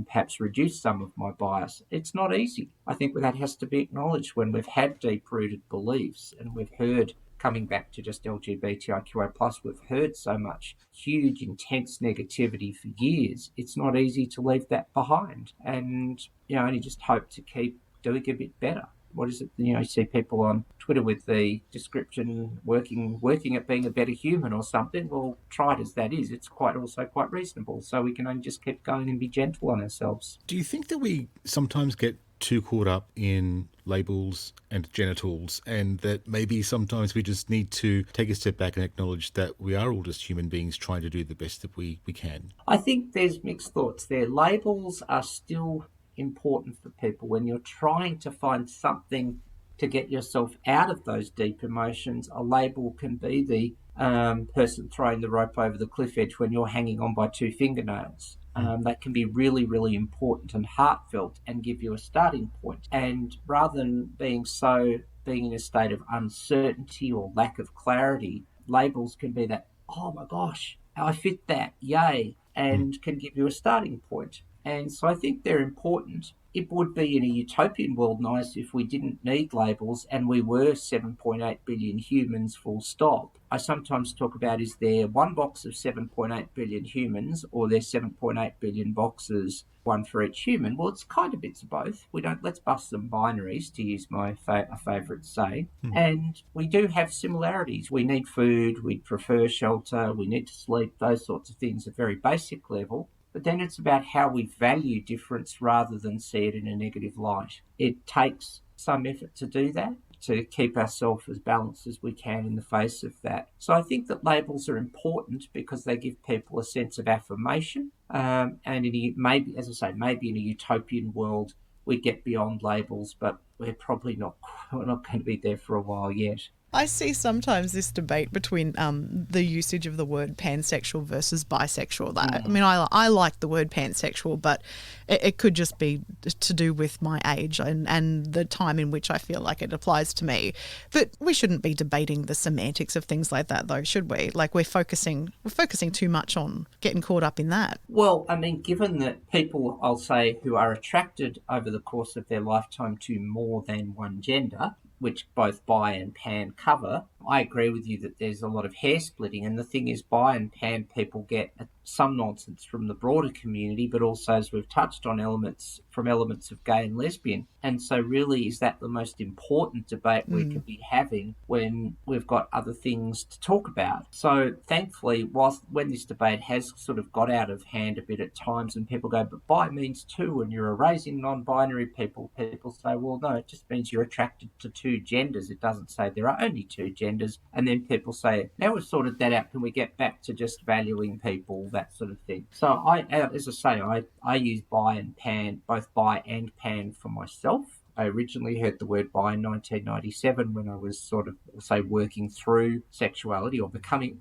perhaps reduce some of my bias? It's not easy. I think that has to be acknowledged when we've had deep-rooted beliefs and we've heard, coming back to just LGBTIQA+, we've heard so much huge, intense negativity for years. It's not easy to leave that behind. And, only just hope to keep doing a bit better. What is it? You see people on Twitter with the description working at being a better human or something. Well, tried as that is, it's quite reasonable. So we can only just keep going and be gentle on ourselves. Do you think that we sometimes get too caught up in labels and genitals, and that maybe sometimes we just need to take a step back and acknowledge that we are all just human beings trying to do the best that we can? I think there's mixed thoughts there. Labels are still important for people when you're trying to find something to get yourself out of those deep emotions. A label can be the person throwing the rope over the cliff edge when you're hanging on by two fingernails. That can be really, really important and heartfelt and give you a starting point. And rather than being in a state of uncertainty or lack of clarity, labels can be that, oh my gosh, I fit that, yay, and can give you a starting point. And so I think they're important. It would be in a utopian world nice if we didn't need labels and we were 7.8 billion humans full stop. I sometimes talk about, is there one box of 7.8 billion humans or there's 7.8 billion boxes, one for each human? Well, it's kind of bits of both. Let's bust some binaries, to use my favourite say. And we do have similarities. We need food, we prefer shelter, we need to sleep, those sorts of things at a very basic level. But then it's about how we value difference rather than see it in a negative light. It takes some effort to do that, to keep ourselves as balanced as we can in the face of that. So I think that labels are important because they give people a sense of affirmation. And maybe, as I say, maybe in a utopian world, we get beyond labels, but we're probably not going to be there for a while yet. I see sometimes this debate between the usage of the word pansexual versus bisexual. I mean, I like the word pansexual, but it could just be to do with my age and the time in which I feel like it applies to me. But we shouldn't be debating the semantics of things like that, though, should we? Like we're focusing too much on getting caught up in that. Well, I mean, given that people, I'll say, who are attracted over the course of their lifetime to more than one gender, which both bi and pan cover, I agree with you that there's a lot of hair splitting. And the thing is, bi and pan people get some nonsense from the broader community, but also, as we've touched on, elements of gay and lesbian. And so really, is that the most important debate we could be having when we've got other things to talk about? So thankfully, when this debate has sort of got out of hand a bit at times and people go, but bi means two and you're erasing non-binary people say, well, no, it just means you're attracted to two genders. It doesn't say there are only two genders. And then people say, now we've sorted that out, can we get back to just valuing people, that sort of thing? So I use bi and pan, both bi and pan for myself. I originally heard the word bi in 1997 when I was sort of, working through sexuality or becoming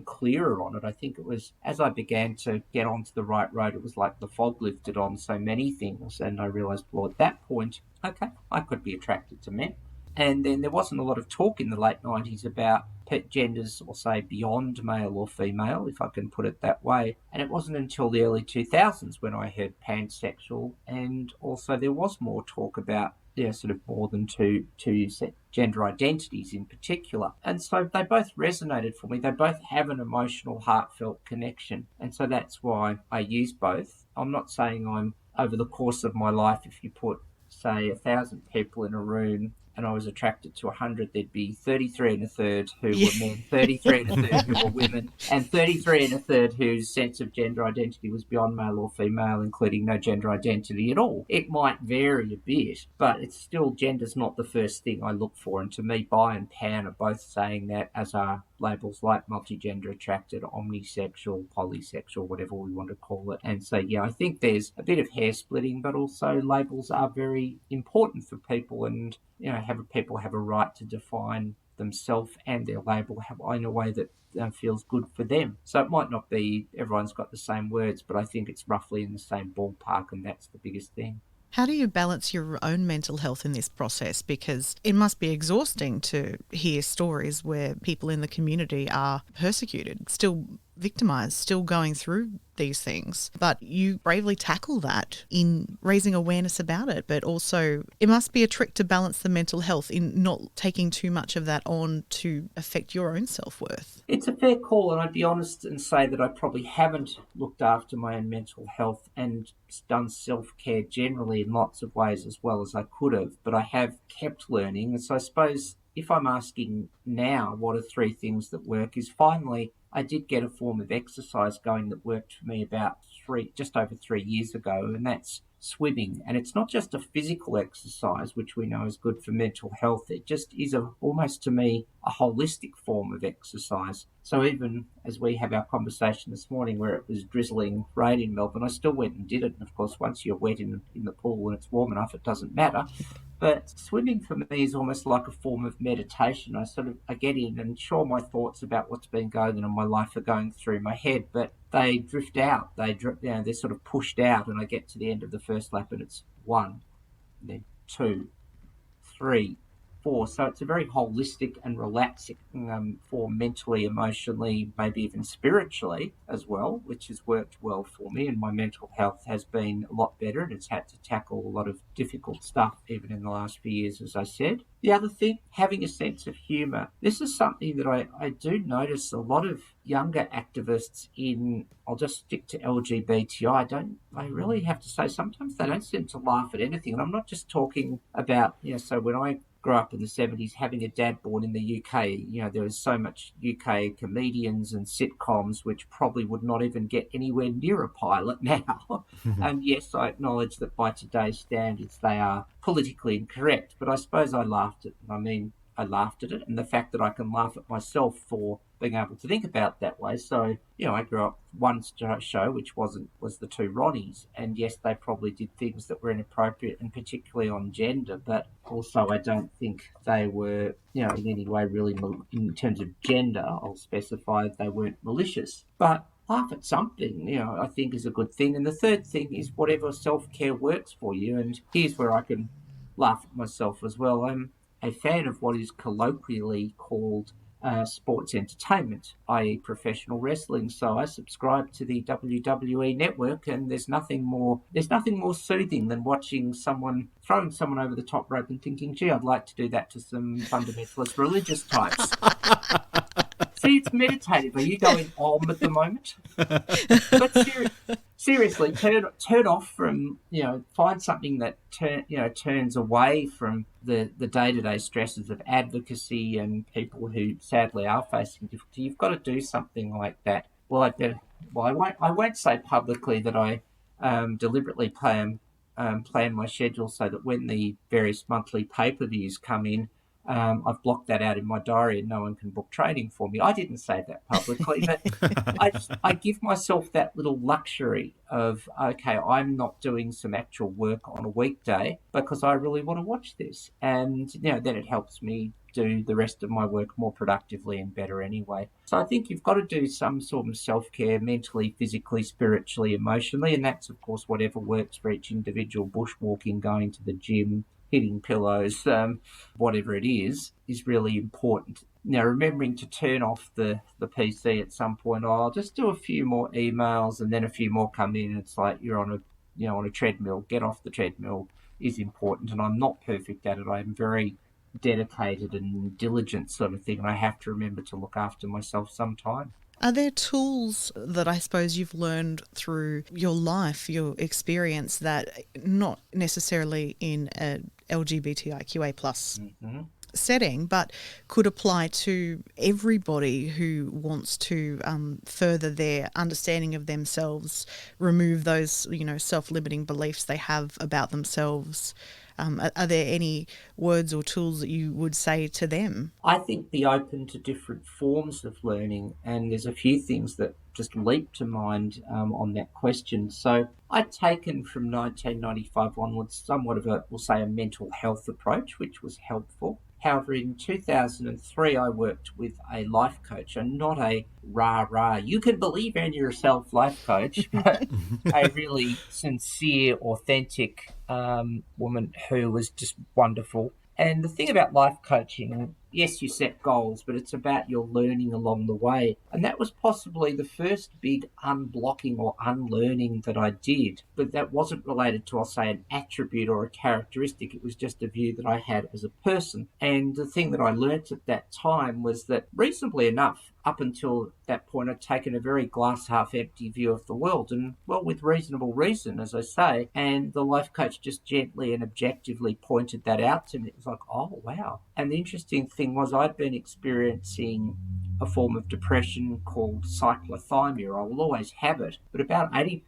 clearer on it. I think it was as I began to get onto the right road, it was like the fog lifted on so many things. And I realised, well, at that point, okay, I could be attracted to men. And then there wasn't a lot of talk in the late 90s about pet genders, or say beyond male or female, if I can put it that way. And it wasn't until the early 2000s when I heard pansexual, and also there was more talk about sort of more than two gender identities in particular. And so they both resonated for me. They both have an emotional, heartfelt connection. And so that's why I use both. I'm not saying I'm, over the course of my life, if you put, say, 1,000 people in a room and I was attracted to 100, there'd be 33 and a third who were men, 33 and a third who were women, and 33 and a third whose sense of gender identity was beyond male or female, including no gender identity at all. It might vary a bit, but it's still, gender's not the first thing I look for. And to me, bi and pan are both saying that, as are labels like multigender attracted, omnisexual, polysexual, whatever we want to call it. And so, I think there's a bit of hair splitting, but also labels are very important for people, and people have a right to define themselves and their label in a way that feels good for them. So it might not be everyone's got the same words, but I think it's roughly in the same ballpark, and that's the biggest thing. How do you balance your own mental health in this process? Because it must be exhausting to hear stories where people in the community are persecuted, still victimised, still going through these things. But you bravely tackle that in raising awareness about it. But also it must be a trick to balance the mental health in not taking too much of that on to affect your own self-worth. It's a fair call, and I'd be honest and say that I probably haven't looked after my own mental health and done self-care generally in lots of ways as well as I could have, but I have kept learning. And so I suppose if I'm asking now what are three things that work, is finally I did get a form of exercise going that worked for me about just over 3 years ago, and that's swimming. And it's not just a physical exercise, which we know is good for mental health. It just is almost, to me, a holistic form of exercise. So even as we have our conversation this morning where it was drizzling rain in Melbourne, I still went and did it. And of course, once you're wet in the pool and it's warm enough, it doesn't matter. But swimming for me is almost like a form of meditation. I get in, and sure, my thoughts about what's been going on in my life are going through my head, but they drift out. They're sort of pushed out, and I get to the end of the first lap and it's 1, and then 2, 3, 4. So it's a very holistic and relaxing form mentally, emotionally, maybe even spiritually as well, which has worked well for me. And my mental health has been a lot better, and it's had to tackle a lot of difficult stuff even in the last few years, as I said. The other thing, having a sense of humour. This is something that I do notice a lot of younger activists in, I'll just stick to LGBTI, I really have to say sometimes they don't seem to laugh at anything. And I'm not just talking about, so when I grew up in the 70s, having a dad born in the UK, there was so much UK comedians and sitcoms which probably would not even get anywhere near a pilot now. And yes, I acknowledge that by today's standards, they are politically incorrect, but I suppose I laughed at them. I laughed at it, and the fact that I can laugh at myself for being able to think about it that way. So, I grew up one show, which was the two Ronnies, and yes, they probably did things that were inappropriate, and particularly on gender, but also I don't think they were, in any way really, in terms of gender, I'll specify they weren't malicious. But laugh at something, I think is a good thing. And the third thing is whatever self-care works for you, and here's where I can laugh at myself as well. I'm a fan of what is colloquially called sports entertainment, i.e. professional wrestling. So I subscribe to the WWE network, and there's nothing more soothing than watching throwing someone over the top rope and thinking, gee, I'd like to do that to some fundamentalist religious types. See, it's meditative. Are you going om at the moment? But seriously, turn off from, find something that turns away from the day-to-day stresses of advocacy and people who sadly are facing difficulty. You've got to do something like that. I won't say publicly that I deliberately plan my schedule so that when the various monthly pay-per-views come in, I've blocked that out in my diary and no one can book training for me. I didn't say that publicly, but I give myself that little luxury of, okay, I'm not doing some actual work on a weekday because I really want to watch this. And, then it helps me do the rest of my work more productively and better anyway. So I think you've got to do some sort of self-care mentally, physically, spiritually, emotionally, and that's, of course, whatever works for each individual. Bushwalking, going to the gym, hitting pillows, whatever it is really important. Now, remembering to turn off the PC at some point. I'll just do a few more emails and then a few more come in. It's like you're on a treadmill. Get off the treadmill is important, and I'm not perfect at it. I'm very dedicated and diligent sort of thing, and I have to remember to look after myself sometime. Are there tools that I suppose you've learned through your life, your experience, that not necessarily in a LGBTIQA plus setting, but could apply to everybody who wants to further their understanding of themselves, remove those, self-limiting beliefs they have about themselves? Are there any words or tools that you would say to them? I think be open to different forms of learning, and there's a few things that just leap to mind on that question. So I'd taken from 1995 onwards somewhat of a mental health approach, which was helpful. However, in 2003, I worked with a life coach, and not a rah-rah, you can believe in yourself life coach, but a really sincere, authentic woman who was just wonderful. And the thing about life coaching, yes, you set goals, but it's about your learning along the way. And that was possibly the first big unblocking or unlearning that I did. But that wasn't related to, I'll say, an attribute or a characteristic. It was just a view that I had as a person. And the thing that I learnt at that time was that, reasonably enough, up until that point, I'd taken a very glass half empty view of the world, and well, with reasonable reason, as I say. And the life coach just gently and objectively pointed that out to me. It was like, oh, wow. And the interesting thing was I'd been experiencing a form of depression called cyclothymia. I will always have it. But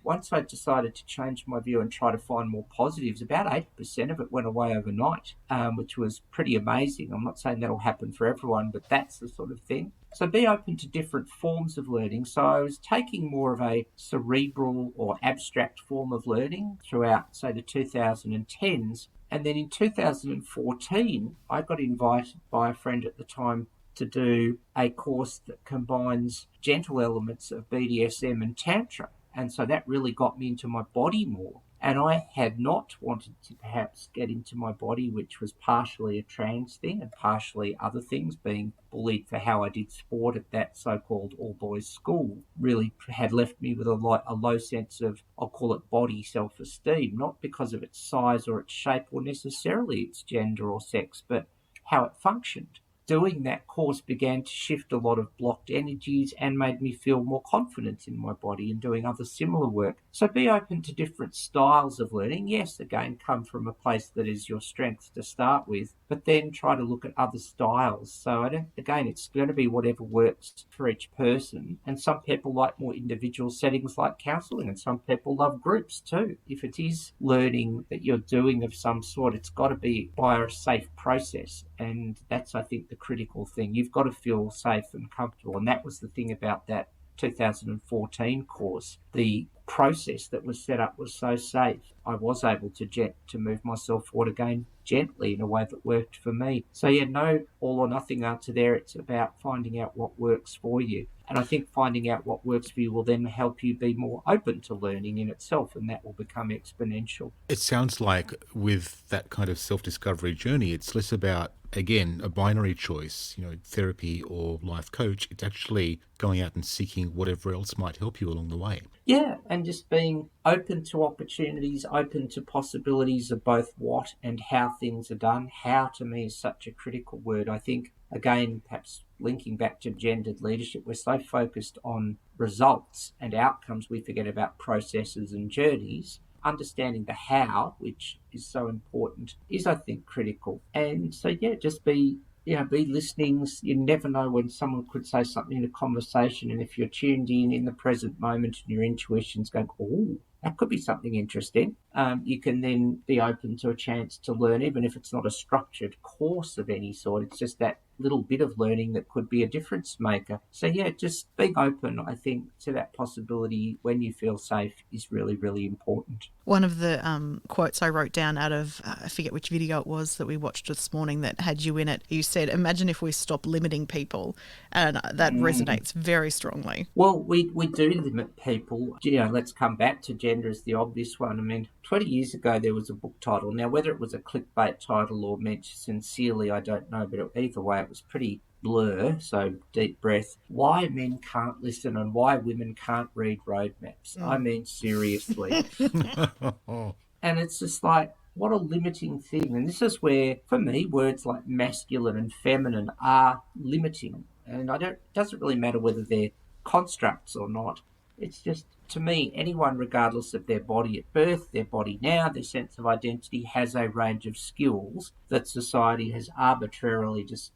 once I decided to change my view and try to find more positives, about 80% of it went away overnight, which was pretty amazing. I'm not saying that'll happen for everyone, but that's the sort of thing. So be open to different forms of learning. So I was taking more of a cerebral or abstract form of learning throughout, say, the 2010s. And then in 2014, I got invited by a friend at the time to do a course that combines gentle elements of BDSM and Tantra. And so that really got me into my body more. And I had not wanted to perhaps get into my body, which was partially a trans thing and partially other things, being bullied for how I did sport at that so-called all-boys school, really had left me with a low sense of, I'll call it body self-esteem, not because of its size or its shape or necessarily its gender or sex, but how it functioned. Doing that course began to shift a lot of blocked energies and made me feel more confident in my body and doing other similar work. So be open to different styles of learning. Yes, again, come from a place that is your strength to start with, but then try to look at other styles. So it's going to be whatever works for each person. And some people like more individual settings like counselling, and some people love groups too. If it is learning that you're doing of some sort, it's got to be by a safe process. And that's, I think, the critical thing. You've got to feel safe and comfortable. And that was the thing about that 2014 course. The process that was set up was so safe. I was able to move myself forward again gently in a way that worked for me. So yeah, no all or nothing answer there. It's about finding out what works for you. And I think finding out what works for you will then help you be more open to learning in itself, and that will become exponential. It sounds like with that kind of self-discovery journey, it's less about, again, a binary choice, therapy or life coach. It's actually going out and seeking whatever else might help you along the way. Yeah, and just being open to opportunities, open to possibilities of both what and how things are done. How, to me, is such a critical word. I think, again, perhaps linking back to gendered leadership, we're so focused on results and outcomes, we forget about processes and journeys. Understanding the how, which is so important, is, I think, critical. And so, yeah, just be listening. You never know when someone could say something in a conversation, and if you're tuned in the present moment and your intuition's going, oh, that could be something interesting, you can then be open to a chance to learn, even if it's not a structured course of any sort. It's just that little bit of learning that could be a difference maker. So yeah, just being open, I think, to that possibility when you feel safe is really, really important. One of the quotes I wrote down out of, I forget which video it was that we watched this morning that had you in it, you said, imagine if we stop limiting people. And that resonates very strongly. Well, we do limit people. Let's come back to gender as the obvious one. I mean, 20 years ago, there was a book title. Now, whether it was a clickbait title or meant sincerely, I don't know, but either way, it was pretty blur, so deep breath. Why men can't listen and why women can't read roadmaps. I mean, seriously. And it's just like, what a limiting thing. And this is where, for me, words like masculine and feminine are limiting. And it doesn't really matter whether they're constructs or not. It's just, to me, anyone, regardless of their body at birth, their body now, their sense of identity, has a range of skills that society has arbitrarily just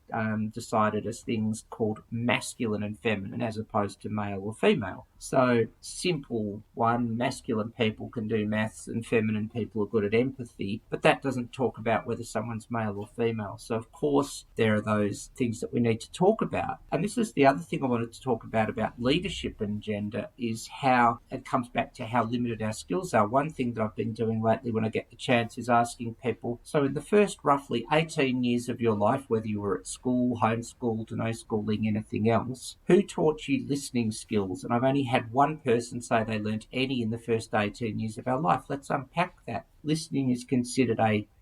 decided as things called masculine and feminine as opposed to male or female. So, simple one, masculine people can do maths and feminine people are good at empathy, but that doesn't talk about whether someone's male or female. So, of course, there are those things that we need to talk about. And this is the other thing I wanted to talk about leadership and gender, is how it comes back to how limited our skills are. One thing that I've been doing lately when I get the chance is asking people, so in the first roughly 18 years of your life, whether you were at school, homeschooled, no schooling, anything else, who taught you listening skills? And I've only had one person say they learnt any in the first 18 years of our life. Let's unpack that. Listening is considered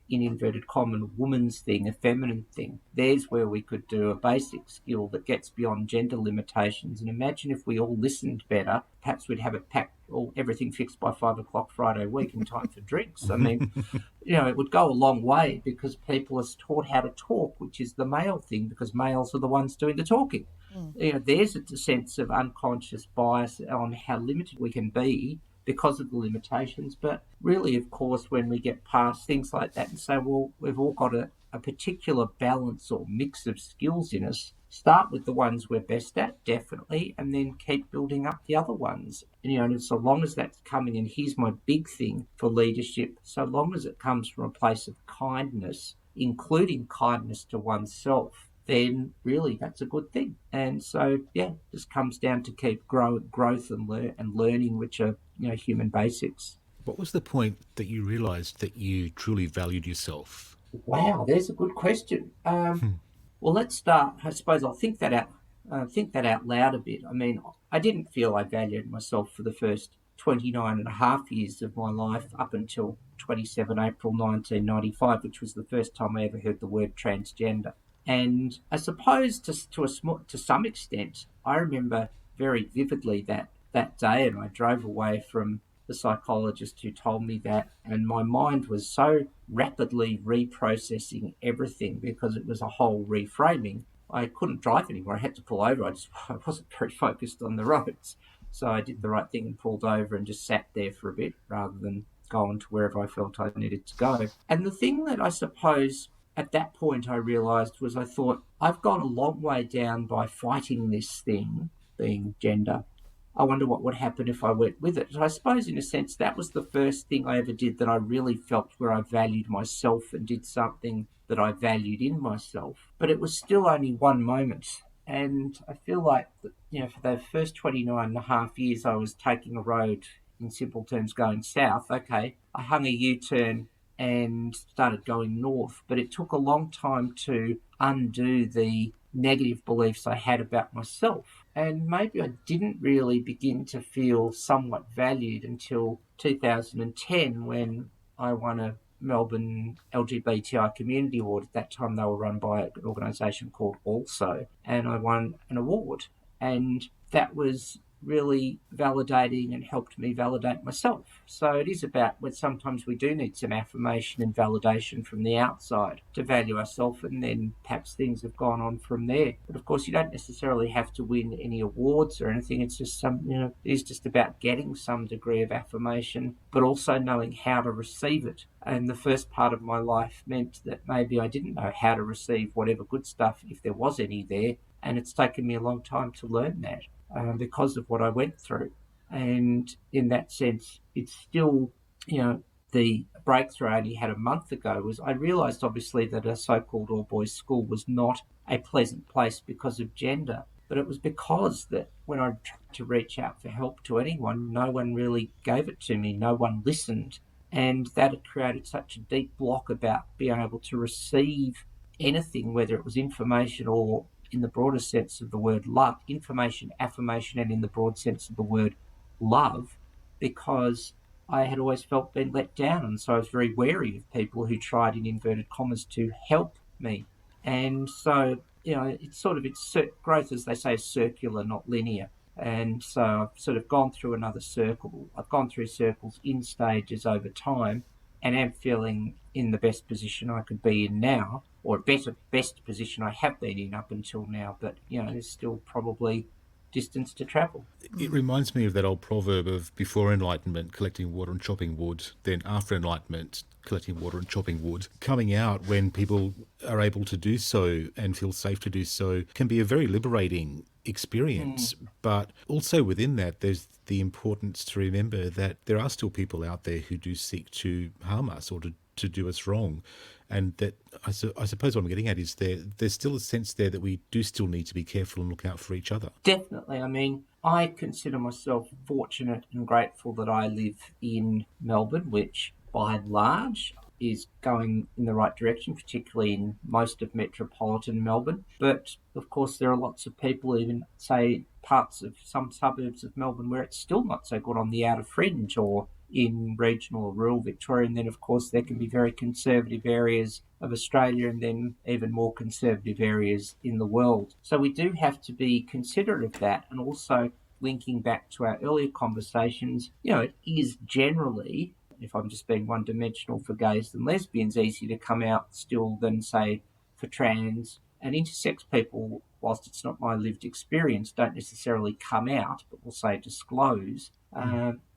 in inverted commas, woman's thing, a feminine thing. There's where we could do a basic skill that gets beyond gender limitations. And imagine if we all listened better, perhaps we'd have it packed, everything fixed by 5 o'clock Friday week in time for drinks. I mean, it would go a long way, because people are taught how to talk, which is the male thing, because males are the ones doing the talking. There's a sense of unconscious bias on how limited we can be because of the limitations. But really, of course, when we get past things like that and say, well, we've all got a particular balance or mix of skills in us, start with the ones we're best at, definitely, and then keep building up the other ones. And so long as that's coming, and here's my big thing for leadership, so long as it comes from a place of kindness, including kindness to oneself, then really that's a good thing. And so, just comes down to keep growth and learning, which are, human basics. What was the point that you realised that you truly valued yourself? Wow, there's a good question. Well, let's start. I suppose I'll think that out loud a bit. I mean, I didn't feel I valued myself for the first 29 and a half years of my life up until 27 April 1995, which was the first time I ever heard the word transgender. And I suppose to some extent, I remember very vividly that day, and I drove away from the psychologist who told me that, and my mind was so rapidly reprocessing everything because it was a whole reframing. I couldn't drive anymore. I had to pull over. I wasn't very focused on the roads. So I did the right thing and pulled over and just sat there for a bit rather than go on to wherever I felt I needed to go. And the thing that I suppose at that point I realised was, I thought, I've gone a long way down by fighting this thing, being gender. I wonder what would happen if I went with it. So I suppose, in a sense, that was the first thing I ever did that I really felt where I valued myself and did something that I valued in myself. But it was still only one moment. And I feel like, for those first 29 and a half years, I was taking a road, in simple terms, going south. Okay, I hung a U-turn and started going north. But it took a long time to undo the negative beliefs I had about myself. And maybe I didn't really begin to feel somewhat valued until 2010, when I won a Melbourne LGBTI Community Award. At that time, they were run by an organisation called Also, and I won an award. And that was really validating and helped me validate myself. So it is about when sometimes we do need some affirmation and validation from the outside to value ourselves, and then perhaps things have gone on from there. But of course, you don't necessarily have to win any awards or anything. It's just it is just about getting some degree of affirmation, but also knowing how to receive it. And the first part of my life meant that maybe I didn't know how to receive whatever good stuff, if there was any there. And it's taken me a long time to learn that. Because of what I went through. And in that sense, it's still, the breakthrough I only had a month ago was I realised, obviously, that a so-called all-boys school was not a pleasant place because of gender. But it was because that when I tried to reach out for help to anyone, no one really gave it to me. No one listened. And that had created such a deep block about being able to receive anything, whether it was information or, in the broader sense of the word love, information, affirmation, and in the broad sense of the word love, because I had always felt being let down. And so I was very wary of people who tried, in inverted commas, to help me. And so, it's growth, as they say, is circular, not linear. And so I've sort of gone through another circle. I've gone through circles in stages over time, and am feeling in the best position I could be in now, or best position I have been in up until now. But, there's still probably distance to travel. It reminds me of that old proverb of before enlightenment, collecting water and chopping wood, then after enlightenment, collecting water and chopping wood. Coming out when people are able to do so and feel safe to do so can be a very liberating experience. But also within that, there's the importance to remember that there are still people out there who do seek to harm us or to do us wrong. And that I suppose what I'm getting at is there's still a sense there that we do still need to be careful and look out for each other. Definitely. I mean, I consider myself fortunate and grateful that I live in Melbourne, which by and large is going in the right direction, particularly in most of metropolitan Melbourne. But of course, there are lots of people, even say parts of some suburbs of Melbourne, where it's still not so good on the outer fringe or in regional or rural Victoria. And then, of course, there can be very conservative areas of Australia and then even more conservative areas in the world. So we do have to be considerate of that. And also, linking back to our earlier conversations, it is generally, if I'm just being one-dimensional for gays and lesbians, easier to come out still than, say, for trans and intersex people. Whilst it's not my lived experience, don't necessarily come out, but we'll say disclose.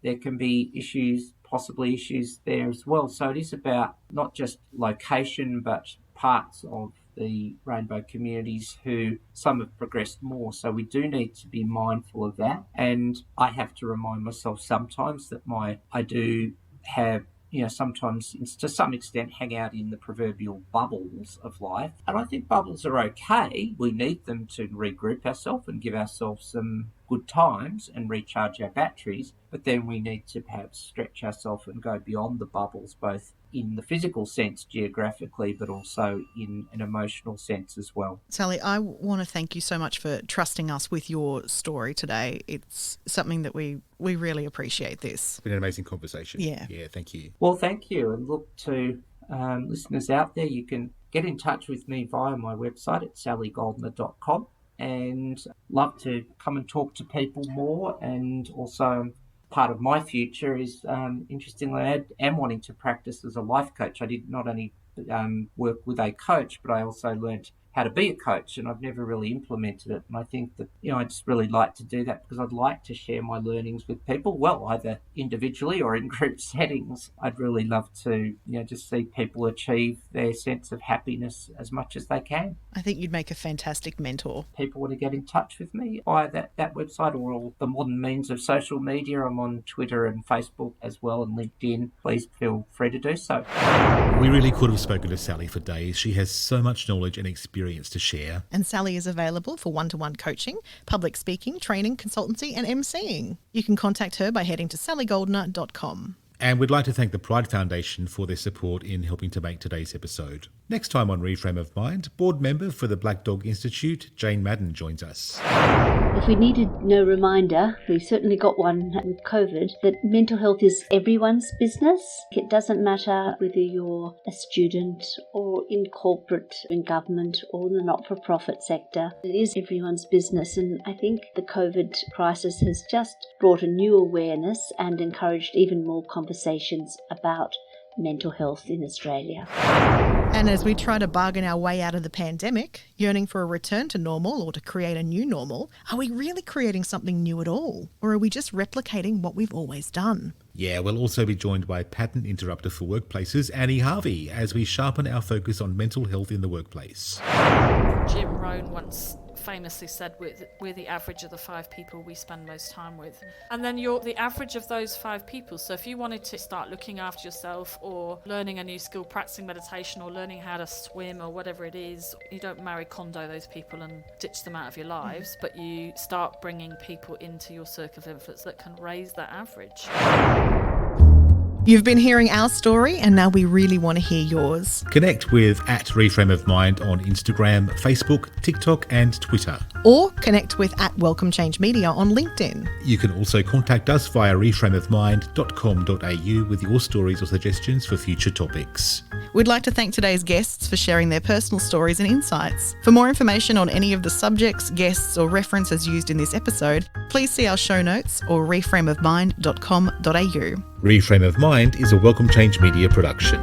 There can be possibly issues there as well. So it is about not just location, but parts of the rainbow communities who some have progressed more. So we do need to be mindful of that. And I have to remind myself sometimes that I do have, sometimes to some extent hang out in the proverbial bubbles of life. And I think bubbles are okay. We need them to regroup ourselves and give ourselves some good times and recharge our batteries. But then we need to perhaps stretch ourselves and go beyond the bubbles, both in the physical sense geographically, but also in an emotional sense as well. Sally, I want to thank you so much for trusting us with your story today. It's something that we really appreciate this. It's been an amazing conversation. Yeah, thank you. Well, thank you. And look, to listeners out there, you can get in touch with me via my website at sallygoldner.com, and love to come and talk to people more. And also part of my future is, interestingly, I am wanting to practice as a life coach. I did not only work with a coach, but I also learnt how to be a coach, and I've never really implemented it. And I think that, I just really like to do that because I'd like to share my learnings with people, well, either individually or in group settings. I'd really love to, just see people achieve their sense of happiness as much as they can. I think you'd make a fantastic mentor. People want to get in touch with me via that website or all the modern means of social media. I'm on Twitter and Facebook as well, and LinkedIn. Please feel free to do so. We really could have spoken to Sally for days. She has so much knowledge and experience to share. And Sally is available for one-to-one coaching, public speaking, training, consultancy and MCing. You can contact her by heading to sallygoldner.com. And we'd like to thank the Pride Foundation for their support in helping to make today's episode. Next time on Reframe of Mind, board member for the Black Dog Institute, Jane Madden, joins us. If we needed no reminder, we certainly got one with COVID, that mental health is everyone's business. It doesn't matter whether you're a student or in corporate, in government or the not-for-profit sector. It is everyone's business, and I think the COVID crisis has just brought a new awareness and encouraged even more conversations about mental health in Australia. And as we try to bargain our way out of the pandemic, yearning for a return to normal or to create a new normal, are we really creating something new at all? Or are we just replicating what we've always done? Yeah, we'll also be joined by patent interrupter for workplaces, Annie Harvey, as we sharpen our focus on mental health in the workplace. Jim Rohn once famously said, we're the average of the 5 people we spend most time with. And then you're the average of those 5 people. So if you wanted to start looking after yourself or learning a new skill, practicing meditation or learning how to swim or whatever it is, you don't Marie Kondo those people and ditch them out of your lives, but you start bringing people into your circle of influence that can raise that average. You've been hearing our story, and now we really want to hear yours. Connect with at Reframe of Mind on Instagram, Facebook, TikTok and Twitter. Or connect with at Welcome Change Media on LinkedIn. You can also contact us via reframeofmind.com.au with your stories or suggestions for future topics. We'd like to thank today's guests for sharing their personal stories and insights. For more information on any of the subjects, guests or references used in this episode, please see our show notes or reframeofmind.com.au. Reframe of Mind is a Welcome Change Media production.